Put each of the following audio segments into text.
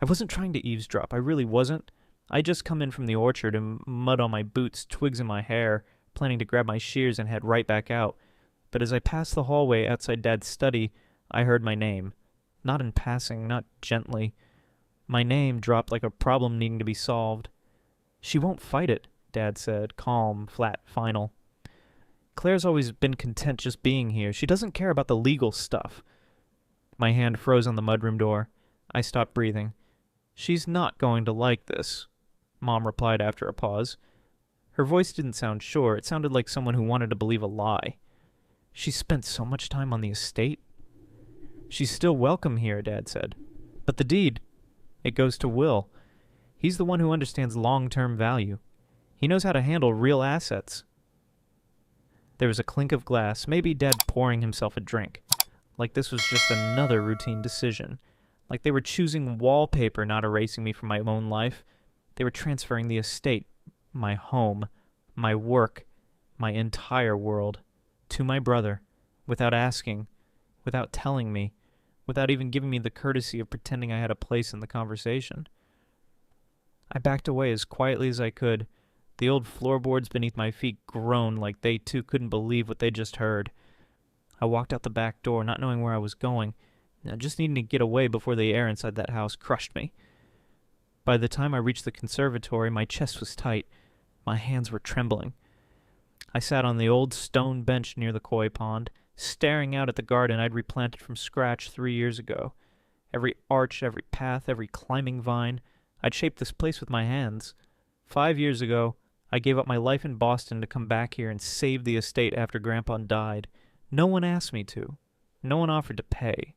I wasn't trying to eavesdrop. I really wasn't. I just come in from the orchard and mud on my boots, twigs in my hair, planning to grab my shears and head right back out. But as I passed the hallway outside Dad's study, I heard my name. Not in passing, not gently. My name dropped like a problem needing to be solved. She won't fight it, Dad said, calm, flat, final. Claire's always been content just being here. She doesn't care about the legal stuff. My hand froze on the mudroom door. I stopped breathing. She's not going to like this, Mom replied after a pause. Her voice didn't sound sure. It sounded like someone who wanted to believe a lie. She spent so much time on the estate. She's still welcome here, Dad said. But the deed, it goes to Will. He's the one who understands long-term value. He knows how to handle real assets. There was a clink of glass, maybe Dad pouring himself a drink. Like this was just another routine decision. Like they were choosing wallpaper, not erasing me from my own life. They were transferring the estate, my home, my work, my entire world, to my brother, without asking, without telling me, without even giving me the courtesy of pretending I had a place in the conversation. I backed away as quietly as I could. The old floorboards beneath my feet groaned like they too couldn't believe what they just heard. I walked out the back door, not knowing where I was going, just needing to get away before the air inside that house crushed me. By the time I reached the conservatory, my chest was tight. My hands were trembling. I sat on the old stone bench near the koi pond, staring out at the garden I'd replanted from scratch 3 years ago. Every arch, every path, every climbing vine, I'd shaped this place with my hands. 5 years ago, I gave up my life in Boston to come back here and save the estate after Grandpa died. No one asked me to. No one offered to pay.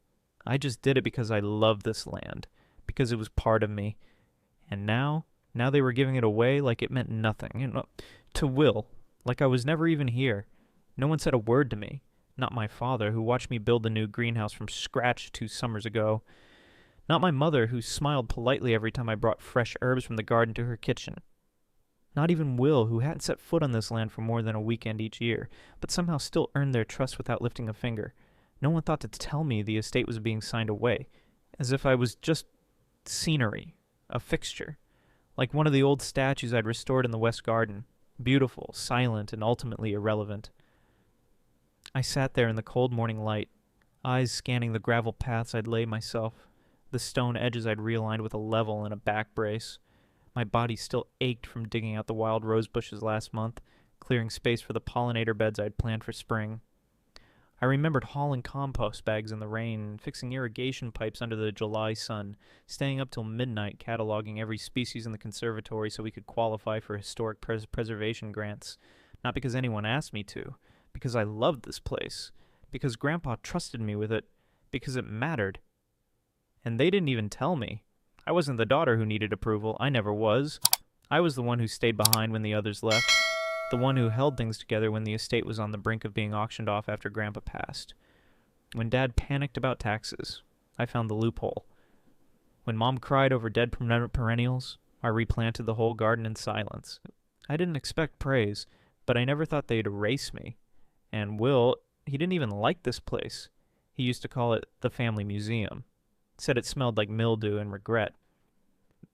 I just did it because I loved this land, because it was part of me. And now they were giving it away like it meant nothing. To Will, like I was never even here. No one said a word to me. Not my father, who watched me build the new greenhouse from scratch 2 summers ago. Not my mother, who smiled politely every time I brought fresh herbs from the garden to her kitchen. Not even Will, who hadn't set foot on this land for more than a weekend each year, but somehow still earned their trust without lifting a finger. No one thought to tell me the estate was being signed away, as if I was just scenery, a fixture, like one of the old statues I'd restored in the West Garden, beautiful, silent, and ultimately irrelevant. I sat there in the cold morning light, eyes scanning the gravel paths I'd laid myself, the stone edges I'd realigned with a level and a back brace. My body still ached from digging out the wild rose bushes last month, clearing space for the pollinator beds I'd planned for spring. I remembered hauling compost bags in the rain, fixing irrigation pipes under the July sun, staying up till midnight cataloging every species in the conservatory so we could qualify for historic preservation grants. Not because anyone asked me to, because I loved this place, because Grandpa trusted me with it, because it mattered. And they didn't even tell me. I wasn't the daughter who needed approval. I never was. I was the one who stayed behind when the others left. The one who held things together when the estate was on the brink of being auctioned off after Grandpa passed. When Dad panicked about taxes, I found the loophole. When Mom cried over dead perennials, I replanted the whole garden in silence. I didn't expect praise, but I never thought they'd erase me. And Will, he didn't even like this place. He used to call it the family museum. Said it smelled like mildew and regret.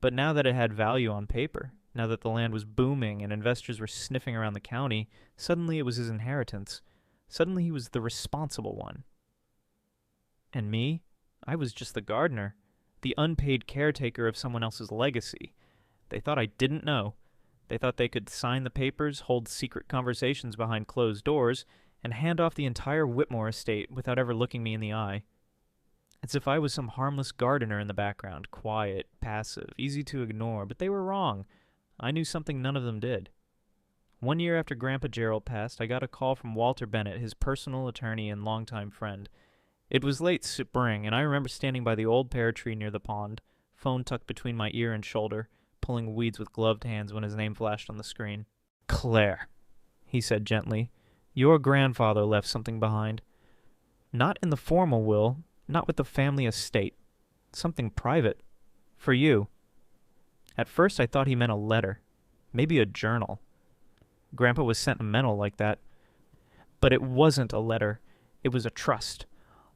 But now that it had value on paper, now that the land was booming and investors were sniffing around the county, suddenly it was his inheritance. Suddenly he was the responsible one. And me? I was just the gardener, the unpaid caretaker of someone else's legacy. They thought I didn't know. They thought they could sign the papers, hold secret conversations behind closed doors, and hand off the entire Whitmore estate without ever looking me in the eye. As if I was some harmless gardener in the background, quiet, passive, easy to ignore, but they were wrong. I knew something none of them did. 1 year after Grandpa Gerald passed, I got a call from Walter Bennett, his personal attorney and longtime friend. It was late spring, and I remember standing by the old pear tree near the pond, phone tucked between my ear and shoulder, pulling weeds with gloved hands when his name flashed on the screen. "Claire," he said gently, "your grandfather left something behind. Not in the formal will, not with the family estate. Something private. For you." At first I thought he meant a letter. Maybe a journal. Grandpa was sentimental like that. But it wasn't a letter. It was a trust.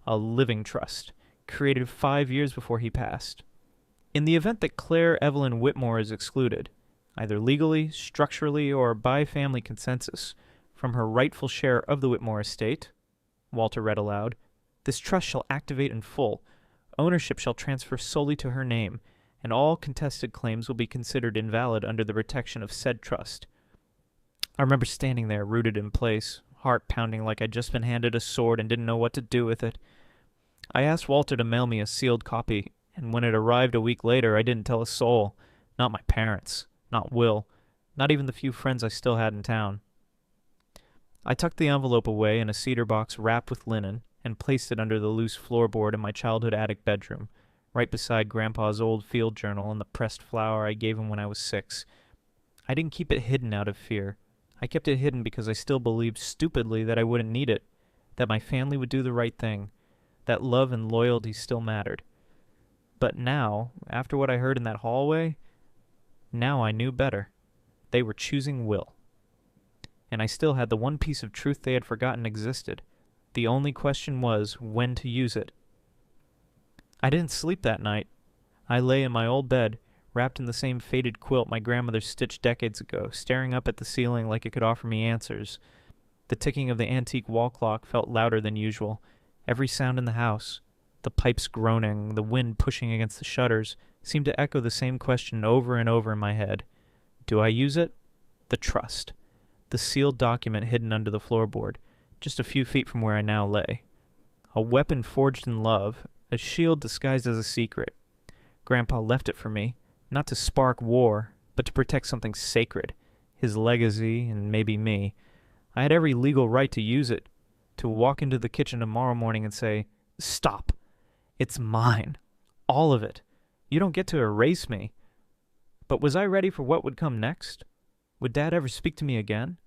A living trust. Created 5 years before he passed. In the event that Claire Evelyn Whitmore is excluded, either legally, structurally, or by family consensus, from her rightful share of the Whitmore estate, Walter read aloud, this trust shall activate in full. Ownership shall transfer solely to her name, and all contested claims will be considered invalid under the protection of said trust. I remember standing there, rooted in place, heart pounding like I'd just been handed a sword and didn't know what to do with it. I asked Walter to mail me a sealed copy, and when it arrived a week later, I didn't tell a soul. Not my parents, not Will, not even the few friends I still had in town. I tucked the envelope away in a cedar box wrapped with linen and placed it under the loose floorboard in my childhood attic bedroom, right beside Grandpa's old field journal and the pressed flower I gave him when I was 6. I didn't keep it hidden out of fear. I kept it hidden because I still believed stupidly that I wouldn't need it, that my family would do the right thing, that love and loyalty still mattered. But now, after what I heard in that hallway, now I knew better. They were choosing Will. And I still had the one piece of truth they had forgotten existed. The only question was when to use it. I didn't sleep that night. I lay in my old bed, wrapped in the same faded quilt my grandmother stitched decades ago, staring up at the ceiling like it could offer me answers. The ticking of the antique wall clock felt louder than usual. Every sound in the house, the pipes groaning, the wind pushing against the shutters, seemed to echo the same question over and over in my head. Do I use it? The trust. The sealed document hidden under the floorboard, just a few feet from where I now lay. A weapon forged in love, a shield disguised as a secret. Grandpa left it for me, not to spark war, but to protect something sacred, his legacy and maybe me. I had every legal right to use it, to walk into the kitchen tomorrow morning and say, "Stop. It's mine. All of it. You don't get to erase me." But was I ready for what would come next? Would Dad ever speak to me again?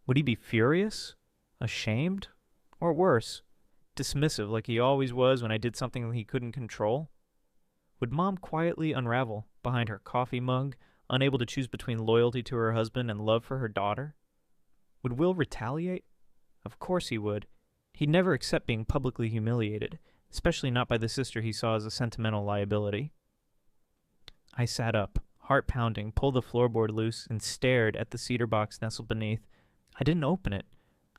Would he be furious? Ashamed? Or worse, dismissive like he always was when I did something he couldn't control? Would Mom quietly unravel behind her coffee mug, unable to choose between loyalty to her husband and love for her daughter? Would Will retaliate? Of course he would. He'd never accept being publicly humiliated, especially not by the sister he saw as a sentimental liability. I sat up, heart pounding, pulled the floorboard loose, and stared at the cedar box nestled beneath. I didn't open it.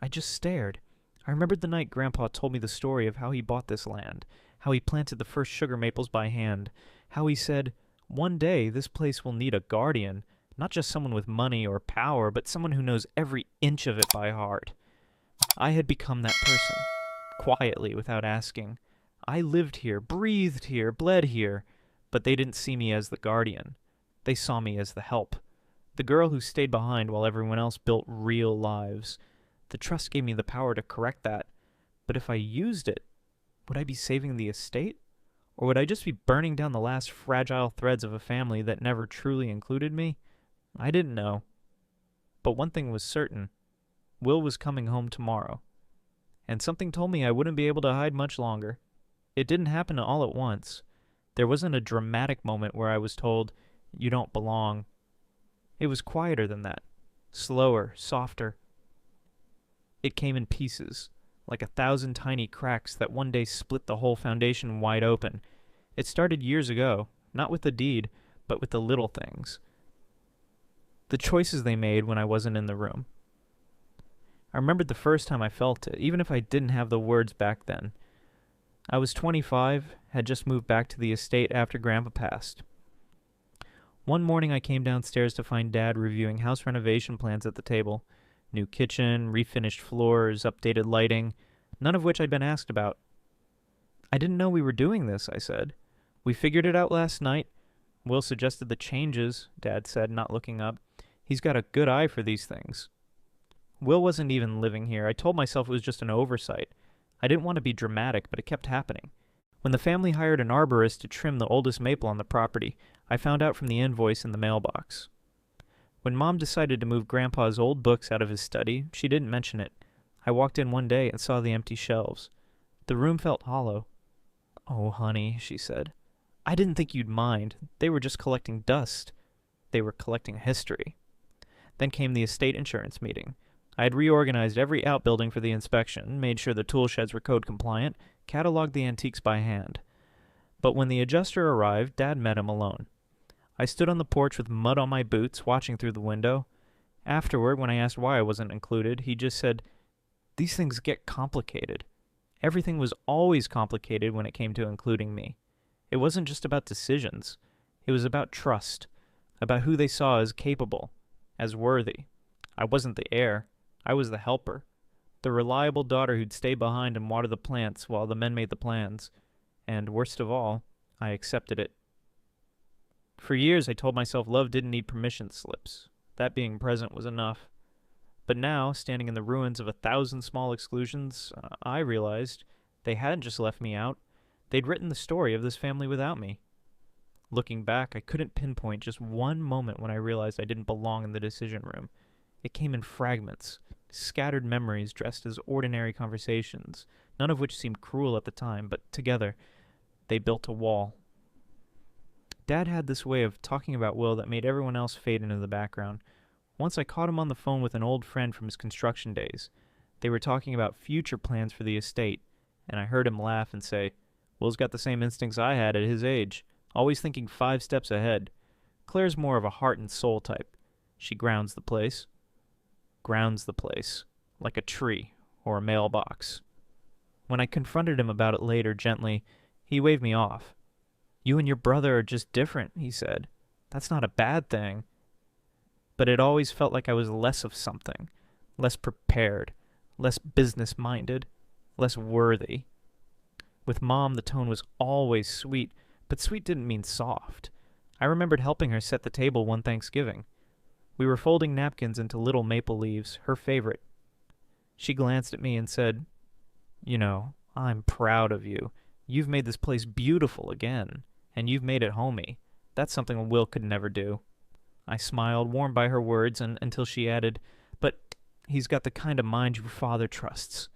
I just stared. I remembered the night Grandpa told me the story of how he bought this land, how he planted the first sugar maples by hand, how he said, "One day this place will need a guardian, not just someone with money or power, but someone who knows every inch of it by heart." I had become that person, quietly, without asking. I lived here, breathed here, bled here, but they didn't see me as the guardian. They saw me as the help, the girl who stayed behind while everyone else built real lives. The trust gave me the power to correct that, but if I used it, would I be saving the estate? Or would I just be burning down the last fragile threads of a family that never truly included me? I didn't know. But one thing was certain. Will was coming home tomorrow. And something told me I wouldn't be able to hide much longer. It didn't happen all at once. There wasn't a dramatic moment where I was told, "You don't belong." It was quieter than that. Slower, softer. It came in pieces, like 1,000 tiny cracks that one day split the whole foundation wide open. It started years ago, not with the deed, but with the little things. The choices they made when I wasn't in the room. I remembered the first time I felt it, even if I didn't have the words back then. I was 25, had just moved back to the estate after Grandpa passed. One morning I came downstairs to find Dad reviewing house renovation plans at the table. New kitchen, refinished floors, updated lighting, none of which I'd been asked about. "I didn't know we were doing this," I said. "We figured it out last night. Will suggested the changes," Dad said, not looking up. "He's got a good eye for these things." Will wasn't even living here. I told myself it was just an oversight. I didn't want to be dramatic, but it kept happening. When the family hired an arborist to trim the oldest maple on the property, I found out from the invoice in the mailbox. When Mom decided to move Grandpa's old books out of his study, she didn't mention it. I walked in one day and saw the empty shelves. The room felt hollow. "Oh, honey," she said. "I didn't think you'd mind. They were just collecting dust. They were collecting history." Then came the estate insurance meeting. I had reorganized every outbuilding for the inspection, made sure the tool sheds were code compliant, cataloged the antiques by hand. But when the adjuster arrived, Dad met him alone. I stood on the porch with mud on my boots, watching through the window. Afterward, when I asked why I wasn't included, he just said, "These things get complicated." Everything was always complicated when it came to including me. It wasn't just about decisions. It was about trust, about who they saw as capable, as worthy. I wasn't the heir. I was the helper, the reliable daughter who'd stay behind and water the plants while the men made the plans. And worst of all, I accepted it. For years, I told myself love didn't need permission slips. That being present was enough. But now, standing in the ruins of 1,000 small exclusions, I realized they hadn't just left me out. They'd written the story of this family without me. Looking back, I couldn't pinpoint just one moment when I realized I didn't belong in the decision room. It came in fragments, scattered memories dressed as ordinary conversations, none of which seemed cruel at the time, but together, they built a wall. Dad had this way of talking about Will that made everyone else fade into the background. Once I caught him on the phone with an old friend from his construction days. They were talking about future plans for the estate, and I heard him laugh and say, "Will's got the same instincts I had at his age, always thinking 5 steps ahead. Claire's more of a heart and soul type. She grounds the place, like a tree or a mailbox." When I confronted him about it later gently, he waved me off. "You and your brother are just different," he said. "That's not a bad thing." But it always felt like I was less of something, less prepared, less business-minded, less worthy. With Mom, the tone was always sweet, but sweet didn't mean soft. I remembered helping her set the table one Thanksgiving. We were folding napkins into little maple leaves, her favorite. She glanced at me and said, "I'm proud of you. You've made this place beautiful again, and you've made it homey. That's something Will could never do." I smiled, warmed by her words, until she added, "But he's got the kind of mind your father trusts.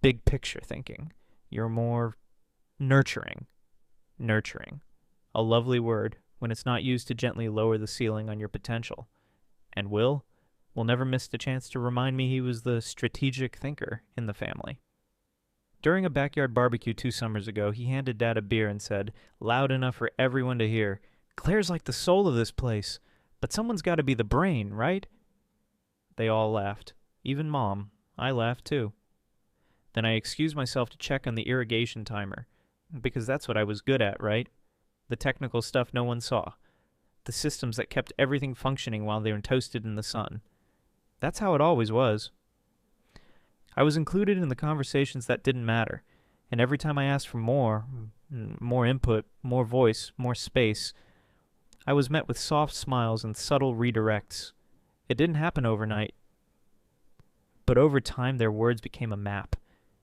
Big picture thinking. You're more nurturing." Nurturing. A lovely word when it's not used to gently lower the ceiling on your potential. And Will never missed a chance to remind me he was the strategic thinker in the family. During a backyard barbecue 2 summers ago, he handed Dad a beer and said, loud enough for everyone to hear, "Claire's like the soul of this place. But someone's got to be the brain, right?" They all laughed. Even Mom. I laughed too. Then I excused myself to check on the irrigation timer, because that's what I was good at, right? The technical stuff no one saw. The systems that kept everything functioning while they were toasted in the sun. That's how it always was. I was included in the conversations that didn't matter, and every time I asked for more input, more voice, more space, I was met with soft smiles and subtle redirects. It didn't happen overnight. But over time, their words became a map,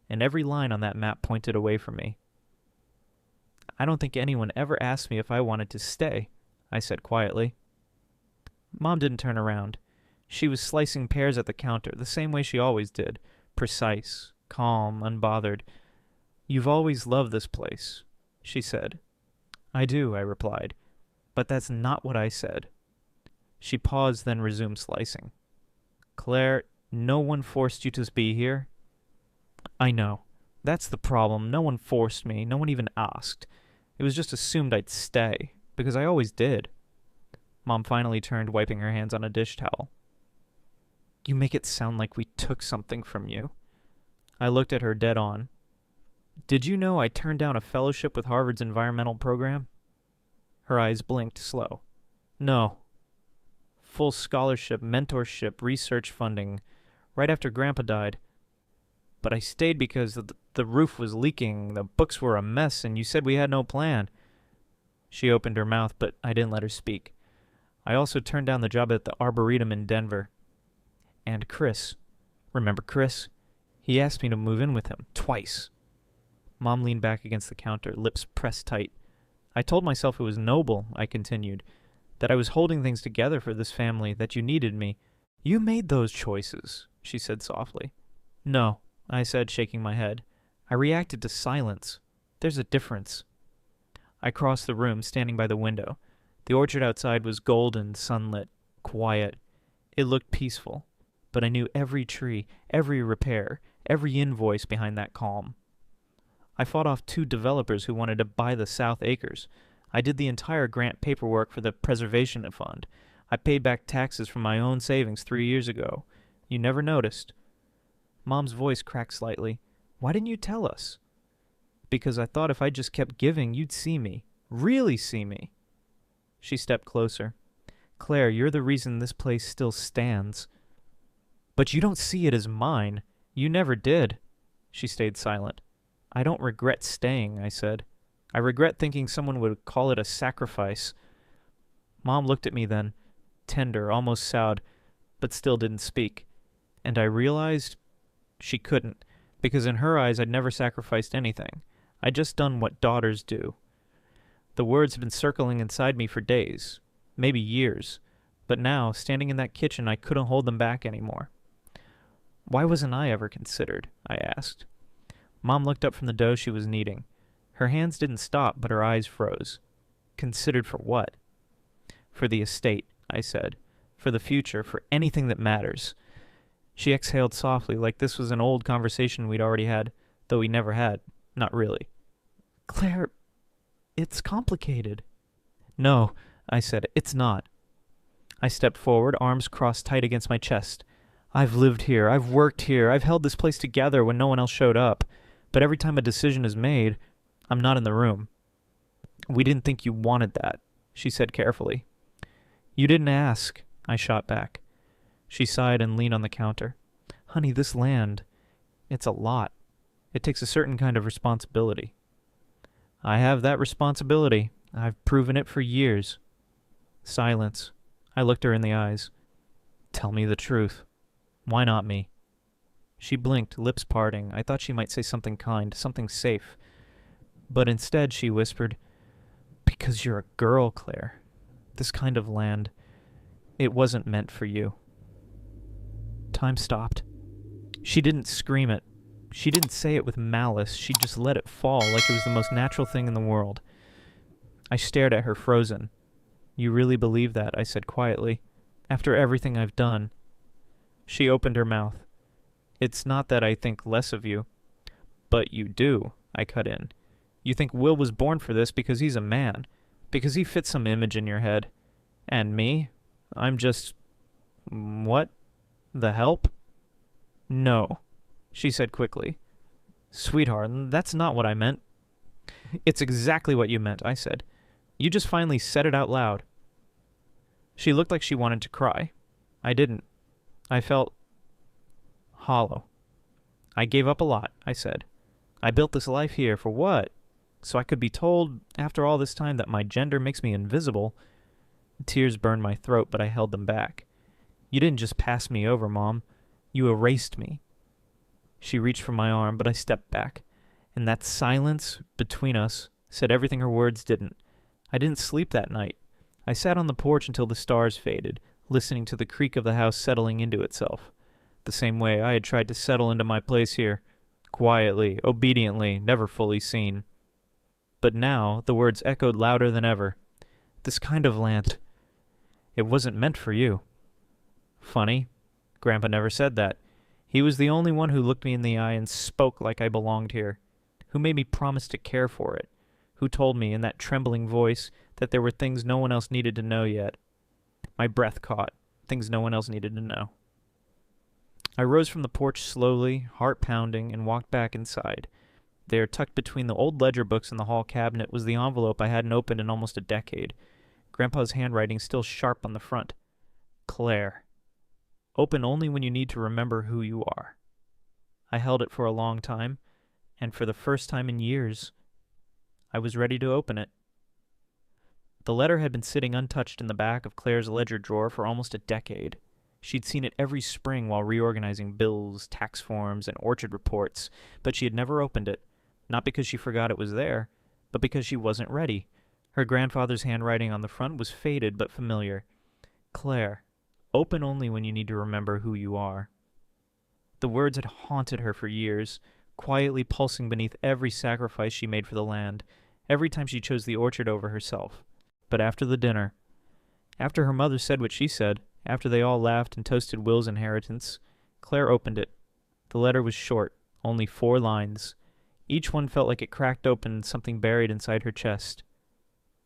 and every line on that map pointed away from me. "I don't think anyone ever asked me if I wanted to stay," I said quietly. Mom didn't turn around. She was slicing pears at the counter, the same way she always did, precise, calm, unbothered. "You've always loved this place," she said. "I do," I replied. "But that's not what I said." She paused, then resumed slicing. "Claire, no one forced you to be here." "I know. That's the problem. No one forced me. No one even asked. It was just assumed I'd stay, because I always did." Mom finally turned, wiping her hands on a dish towel. "You make it sound like we took something from you." I looked at her dead on. "Did you know I turned down a fellowship with Harvard's environmental program?" Her eyes blinked slow. "No. Full scholarship, mentorship, research funding, right after Grandpa died. But I stayed because the roof was leaking, the books were a mess, and you said we had no plan." She opened her mouth, but I didn't let her speak. I also turned down the job at the Arboretum in Denver. And Chris. Remember Chris? He asked me to move in with him, twice. Mom leaned back against the counter, lips pressed tight. "I told myself it was noble," I continued, "that I was holding things together for this family, that you needed me." "You made those choices," she said softly. "No," I said, shaking my head. "I reacted to silence. There's a difference." I crossed the room, standing by the window. The orchard outside was golden, sunlit, quiet. It looked peaceful, but I knew every tree, every repair, every invoice behind that calm. I fought off 2 developers who wanted to buy the South Acres. I did the entire grant paperwork for the preservation fund. I paid back taxes from my own savings 3 years ago. You never noticed. Mom's voice cracked slightly. Why didn't you tell us? Because I thought if I just kept giving, you'd see me. Really see me. She stepped closer. Claire, you're the reason this place still stands. But you don't see it as mine. You never did. She stayed silent. I don't regret staying, I said. I regret thinking someone would call it a sacrifice. Mom looked at me then, tender, almost soured, but still didn't speak. And I realized she couldn't, because in her eyes I'd never sacrificed anything. I'd just done what daughters do. The words had been circling inside me for days, maybe years, but now, standing in that kitchen, I couldn't hold them back anymore. Why wasn't I ever considered? I asked. Mom looked up from the dough she was kneading. Her hands didn't stop, but her eyes froze. Considered for what? For the estate, I said. For the future, for anything that matters. She exhaled softly, like this was an old conversation we'd already had, though we never had. Not really. Claire, it's complicated. No, I said, it's not. I stepped forward, arms crossed tight against my chest. I've lived here, I've worked here, I've held this place together when no one else showed up. But every time a decision is made, I'm not in the room. We didn't think you wanted that, she said carefully. You didn't ask, I shot back. She sighed and leaned on the counter. Honey, this land, it's a lot. It takes a certain kind of responsibility. I have that responsibility. I've proven it for years. Silence. I looked her in the eyes. Tell me the truth. Why not me? She blinked, lips parting. I thought she might say something kind, something safe. But instead she whispered, Because you're a girl, Claire. This kind of land, it wasn't meant for you. Time stopped. She didn't scream it. She didn't say it with malice. She just let it fall like it was the most natural thing in the world. I stared at her, frozen. You really believe that? I said quietly. After everything I've done. She opened her mouth. It's not that I think less of you. But you do, I cut in. You think Will was born for this because he's a man. Because he fits some image in your head. And me? I'm just... What? The help? No, she said quickly. Sweetheart, that's not what I meant. It's exactly what you meant, I said. You just finally said it out loud. She looked like she wanted to cry. I didn't. I felt hollow. I gave up a lot, I said. I built this life here for what? So I could be told, after all this time, that my gender makes me invisible. Tears burned my throat, but I held them back. You didn't just pass me over, Mom. You erased me. She reached for my arm, but I stepped back. And that silence between us said everything her words didn't. I didn't sleep that night. I sat on the porch until the stars faded, listening to the creak of the house settling into itself. The same way I had tried to settle into my place here. Quietly, obediently, never fully seen. But now the words echoed louder than ever. This kind of land, it wasn't meant for you. Funny, Grandpa never said that. He was the only one who looked me in the eye and spoke like I belonged here, who made me promise to care for it, who told me in that trembling voice that there were things no one else needed to know yet. My breath caught, things no one else needed to know. I rose from the porch slowly, heart pounding, and walked back inside. There, tucked between the old ledger books in the hall cabinet, was the envelope I hadn't opened in almost a decade. Grandpa's handwriting still sharp on the front. Claire. Open only when you need to remember who you are. I held it for a long time, and for the first time in years, I was ready to open it. The letter had been sitting untouched in the back of Claire's ledger drawer for almost a decade. She'd seen it every spring while reorganizing bills, tax forms, and orchard reports, but she had never opened it, not because she forgot it was there, but because she wasn't ready. Her grandfather's handwriting on the front was faded but familiar. Claire, open only when you need to remember who you are. The words had haunted her for years, quietly pulsing beneath every sacrifice she made for the land, every time she chose the orchard over herself. But after the dinner, after her mother said what she said, after they all laughed and toasted Will's inheritance, Claire opened it. The letter was short, only 4 lines. Each one felt like it cracked open something buried inside her chest.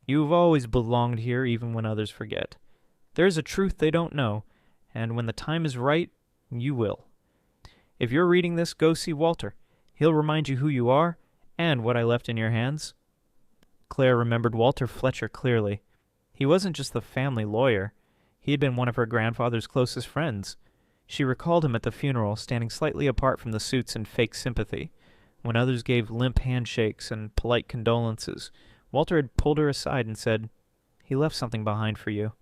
You've always belonged here even when others forget. There is a truth they don't know, and when the time is right, you will. If you're reading this, go see Walter. He'll remind you who you are and what I left in your hands. Claire remembered Walter Fletcher clearly. He wasn't just the family lawyer. He had been one of her grandfather's closest friends. She recalled him at the funeral, standing slightly apart from the suits in fake sympathy. When others gave limp handshakes and polite condolences, Walter had pulled her aside and said, "He left something behind for you.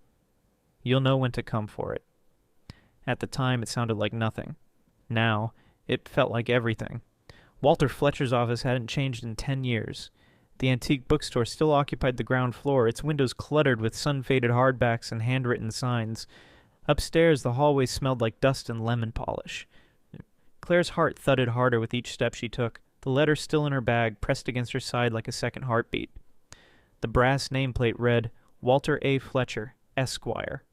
You'll know when to come for it." At the time, it sounded like nothing. Now, it felt like everything. Walter Fletcher's office hadn't changed in 10 years. The antique bookstore still occupied the ground floor, its windows cluttered with sun-faded hardbacks and handwritten signs. Upstairs, the hallway smelled like dust and lemon polish. Claire's heart thudded harder with each step she took, the letter still in her bag, pressed against her side like a second heartbeat. The brass nameplate read, Walter A. Fletcher, Esquire.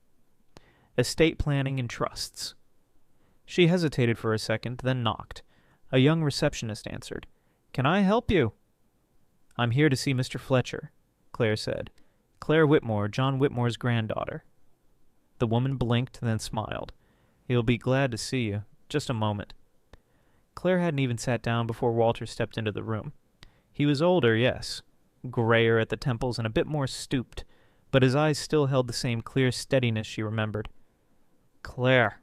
Estate Planning and Trusts. She hesitated for a second, then knocked. A young receptionist answered. "Can I help you?" "I'm here to see Mr. Fletcher," Claire said. "Claire Whitmore, John Whitmore's granddaughter." The woman blinked, then smiled. "He'll be glad to see you. Just a moment." Claire hadn't even sat down before Walter stepped into the room. He was older, yes, grayer at the temples and a bit more stooped, but his eyes still held the same clear steadiness she remembered. "Claire,"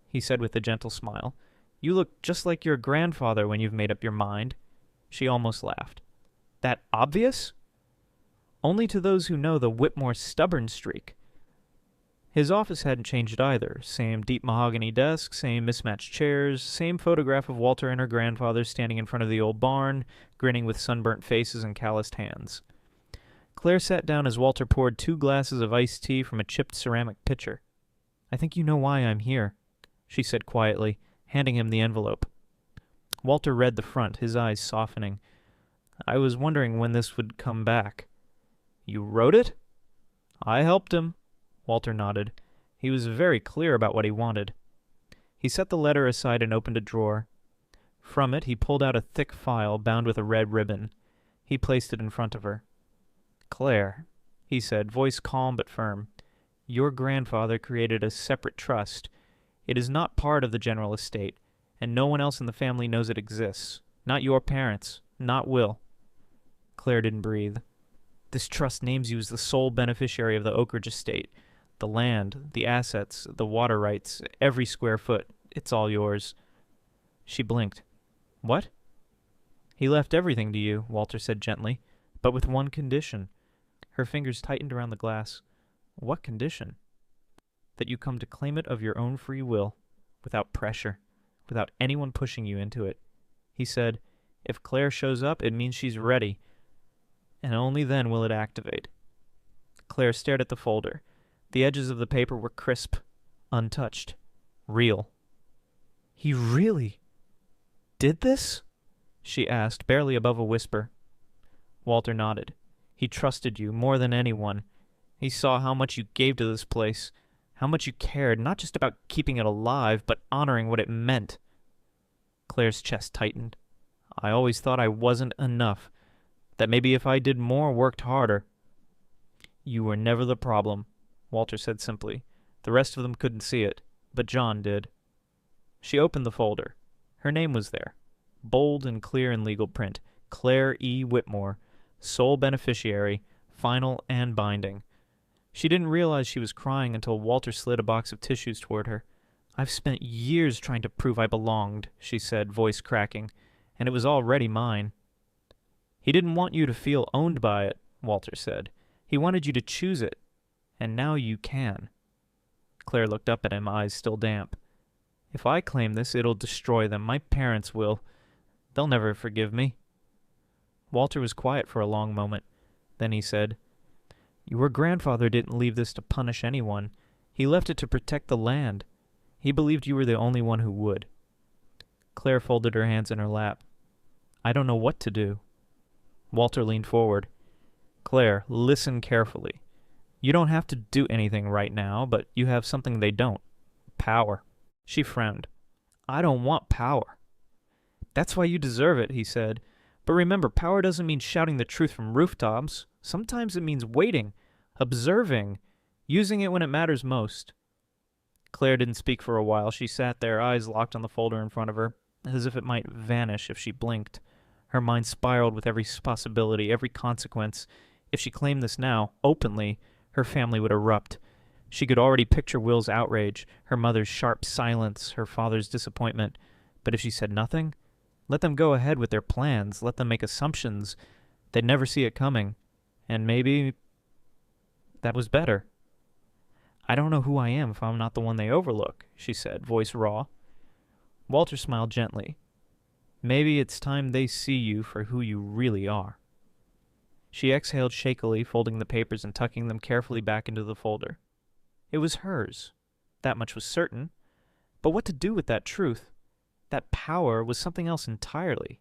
he said with a gentle smile, "you look just like your grandfather when you've made up your mind." She almost laughed. "That obvious?" "Only to those who know the Whitmore stubborn streak." His office hadn't changed either. Same deep mahogany desk, same mismatched chairs, same photograph of Walter and her grandfather standing in front of the old barn, grinning with sunburnt faces and calloused hands. Claire sat down as Walter poured 2 glasses of iced tea from a chipped ceramic pitcher. "I think you know why I'm here," she said quietly, handing him the envelope. Walter read the front, his eyes softening. "I was wondering when this would come back." "You wrote it?" "I helped him." Walter nodded. He was very clear about what he wanted. He set the letter aside and opened a drawer. From it, he pulled out a thick file bound with a red ribbon. He placed it in front of her. "Claire," he said, voice calm but firm, "your grandfather created a separate trust. It is not part of the general estate, and no one else in the family knows it exists. Not your parents, not Will." Claire didn't breathe. "This trust names you as the sole beneficiary of the Oakridge estate. The land, the assets, the water rights, every square foot. It's all yours." She blinked. "What?" "He left everything to you," Walter said gently, "but with one condition." Her fingers tightened around the glass. "What condition?" "That you come to claim it of your own free will, without pressure, without anyone pushing you into it." He said, "If Claire shows up, it means she's ready, and only then will it activate." Claire stared at the folder. The edges of the paper were crisp, untouched, real. "He really did this?" she asked, barely above a whisper. Walter nodded. "He trusted you more than anyone. He saw how much you gave to this place, how much you cared, not just about keeping it alive, but honoring what it meant." Claire's chest tightened. "I always thought I wasn't enough, that maybe if I did more, worked harder." "You were never the problem," Walter said simply. The rest of them couldn't see it, but John did. She opened the folder. Her name was there, bold and clear in legal print. Claire E. Whitmore, sole beneficiary, final and binding. She didn't realize she was crying until Walter slid a box of tissues toward her. "I've spent years trying to prove I belonged," she said, voice cracking, "and it was already mine." "He didn't want you to feel owned by it," Walter said. "He wanted you to choose it. And now you can." Claire looked up at him, eyes still damp. "If I claim this, it'll destroy them. My parents will. They'll never forgive me." Walter was quiet for a long moment. Then he said, "Your grandfather didn't leave this to punish anyone. He left it to protect the land. He believed you were the only one who would." Claire folded her hands in her lap. "I don't know what to do." Walter leaned forward. "Claire, listen carefully. You don't have to do anything right now, but you have something they don't. Power." She frowned. "I don't want power." "That's why you deserve it," he said. But remember, power doesn't mean shouting the truth from rooftops. Sometimes it means waiting, observing, using it when it matters most. Claire didn't speak for a while. She sat there, eyes locked on the folder in front of her, as if it might vanish if she blinked. Her mind spiraled with every possibility, every consequence. If she claimed this now, openly, her family would erupt. She could already picture Will's outrage, her mother's sharp silence, her father's disappointment. But if she said nothing, let them go ahead with their plans, let them make assumptions. They'd never see it coming. And maybe that was better. I don't know who I am if I'm not the one they overlook, she said, voice raw. Walter smiled gently. Maybe it's time they see you for who you really are. She exhaled shakily, folding the papers and tucking them carefully back into the folder. It was hers. That much was certain. But what to do with that truth? That power was something else entirely.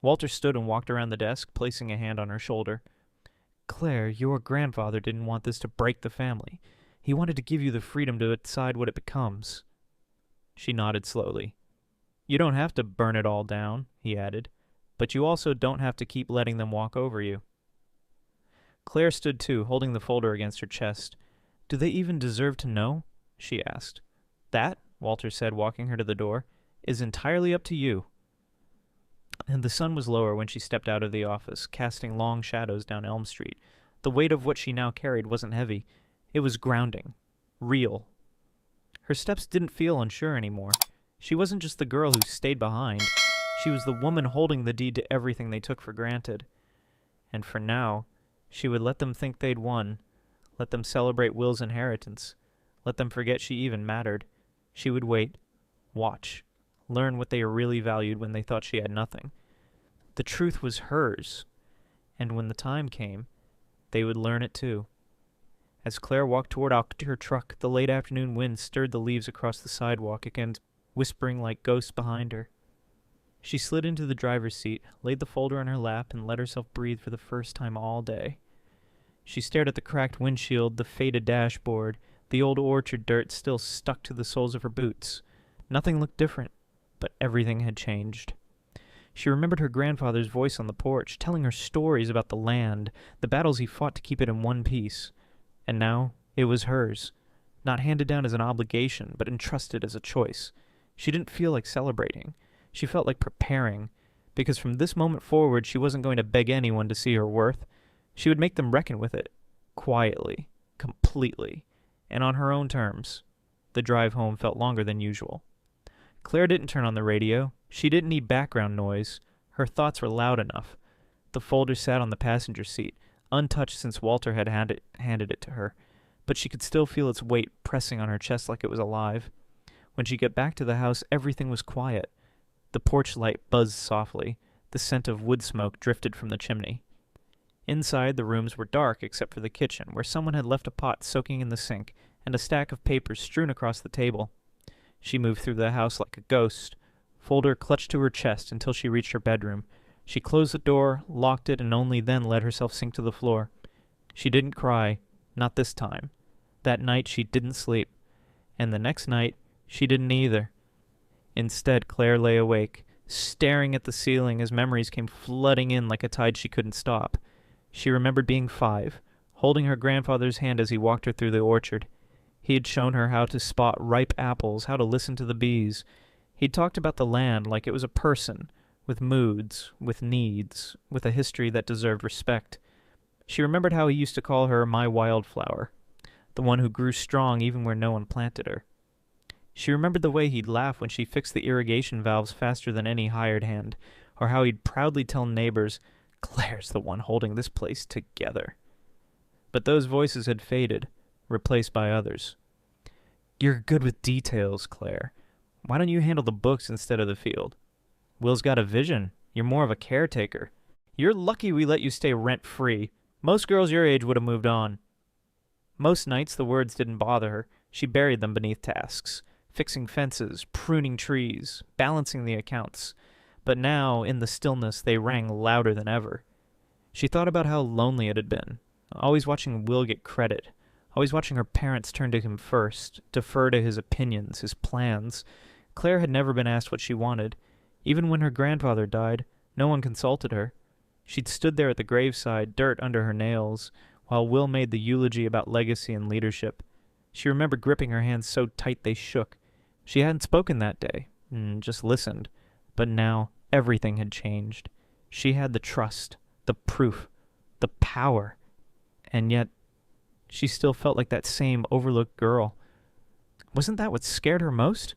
Walter stood and walked around the desk, placing a hand on her shoulder. Claire, your grandfather didn't want this to break the family. He wanted to give you the freedom to decide what it becomes. She nodded slowly. You don't have to burn it all down, he added, but you also don't have to keep letting them walk over you. Claire stood too, holding the folder against her chest. Do they even deserve to know? She asked. That, Walter said, walking her to the door, is entirely up to you. And the sun was lower when she stepped out of the office, casting long shadows down Elm Street. The weight of what she now carried wasn't heavy. It was grounding. Real. Her steps didn't feel unsure anymore. She wasn't just the girl who stayed behind. She was the woman holding the deed to everything they took for granted. And for now, she would let them think they'd won. Let them celebrate Will's inheritance. Let them forget she even mattered. She would wait. Watch. Learn what they really valued when they thought she had nothing. The truth was hers. And when the time came, they would learn it too. As Claire walked toward her truck, the late afternoon wind stirred the leaves across the sidewalk again, whispering like ghosts behind her. She slid into the driver's seat, laid the folder on her lap, and let herself breathe for the first time all day. She stared at the cracked windshield, the faded dashboard, the old orchard dirt still stuck to the soles of her boots. Nothing looked different, but everything had changed. She remembered her grandfather's voice on the porch, telling her stories about the land, the battles he fought to keep it in one piece. And now it was hers, not handed down as an obligation, but entrusted as a choice. She didn't feel like celebrating. She felt like preparing, because from this moment forward she wasn't going to beg anyone to see her worth. She would make them reckon with it, quietly, completely, and on her own terms. The drive home felt longer than usual. Claire didn't turn on the radio. She didn't need background noise. Her thoughts were loud enough. The folder sat on the passenger seat, untouched since Walter had handed it to her, but she could still feel its weight pressing on her chest like it was alive. When she got back to the house, everything was quiet. The porch light buzzed softly. The scent of wood smoke drifted from the chimney. Inside, the rooms were dark except for the kitchen, where someone had left a pot soaking in the sink and a stack of papers strewn across the table. She moved through the house like a ghost, folder clutched to her chest until she reached her bedroom. She closed the door, locked it, and only then let herself sink to the floor. She didn't cry, not this time. That night she didn't sleep, and the next night she didn't either. Instead, Claire lay awake, staring at the ceiling as memories came flooding in like a tide she couldn't stop. She remembered being 5, holding her grandfather's hand as he walked her through the orchard. He had shown her how to spot ripe apples, how to listen to the bees. He'd talked about the land like it was a person, with moods, with needs, with a history that deserved respect. She remembered how he used to call her my wildflower, the one who grew strong even where no one planted her. She remembered the way he'd laugh when she fixed the irrigation valves faster than any hired hand, or how he'd proudly tell neighbors, Claire's the one holding this place together. But those voices had faded, replaced by others. You're good with details, Claire. Why don't you handle the books instead of the field? Will's got a vision. You're more of a caretaker. You're lucky we let you stay rent-free. Most girls your age would have moved on. Most nights the words didn't bother her. She buried them beneath tasks, fixing fences, pruning trees, balancing the accounts. But now, in the stillness, they rang louder than ever. She thought about how lonely it had been, always watching Will get credit, always watching her parents turn to him first, defer to his opinions, his plans. Claire had never been asked what she wanted. Even when her grandfather died, No one consulted her. She'd stood there at the graveside, dirt under her nails, while Will made the eulogy about legacy and leadership. She remembered gripping her hands so tight they shook. She hadn't spoken that day, just listened. But now everything had changed. She had the trust, the proof, the power. And yet, she still felt like that same overlooked girl. Wasn't that what scared her most?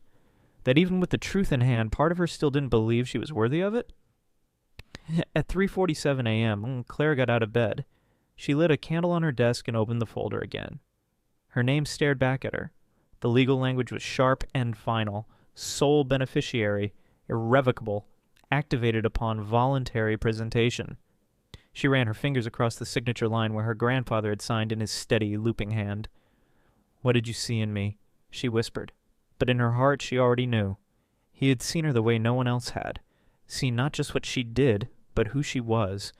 That even with the truth in hand, part of her still didn't believe she was worthy of it? At 3:47 a.m., Claire got out of bed. She lit a candle on her desk and opened the folder again. Her name stared back at her. The legal language was sharp and final. Sole beneficiary, irrevocable, activated upon voluntary presentation. She ran her fingers across the signature line where her grandfather had signed in his steady, looping hand. "What did you see in me?" she whispered. But in her heart she already knew. He had seen her the way no one else had. Seen not just what she did, but who she was.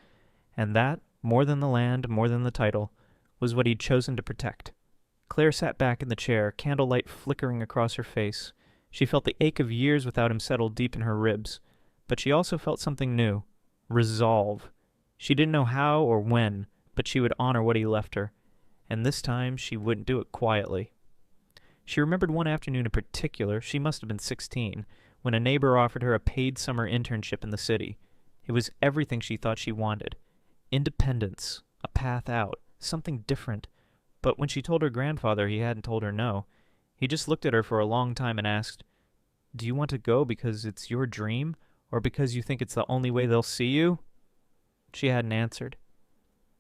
And that, more than the land, more than the title, was what he'd chosen to protect. Claire sat back in the chair, candlelight flickering across her face. She felt the ache of years without him settled deep in her ribs. But she also felt something new. Resolve. She didn't know how or when, but she would honor what he left her. And this time she wouldn't do it quietly. She remembered one afternoon in particular, she must have been 16, when a neighbor offered her a paid summer internship in the city. It was everything she thought she wanted. Independence, a path out, something different. But when she told her grandfather he hadn't told her no, he just looked at her for a long time and asked, "Do you want to go because it's your dream, or because you think it's the only way they'll see you?" She hadn't answered.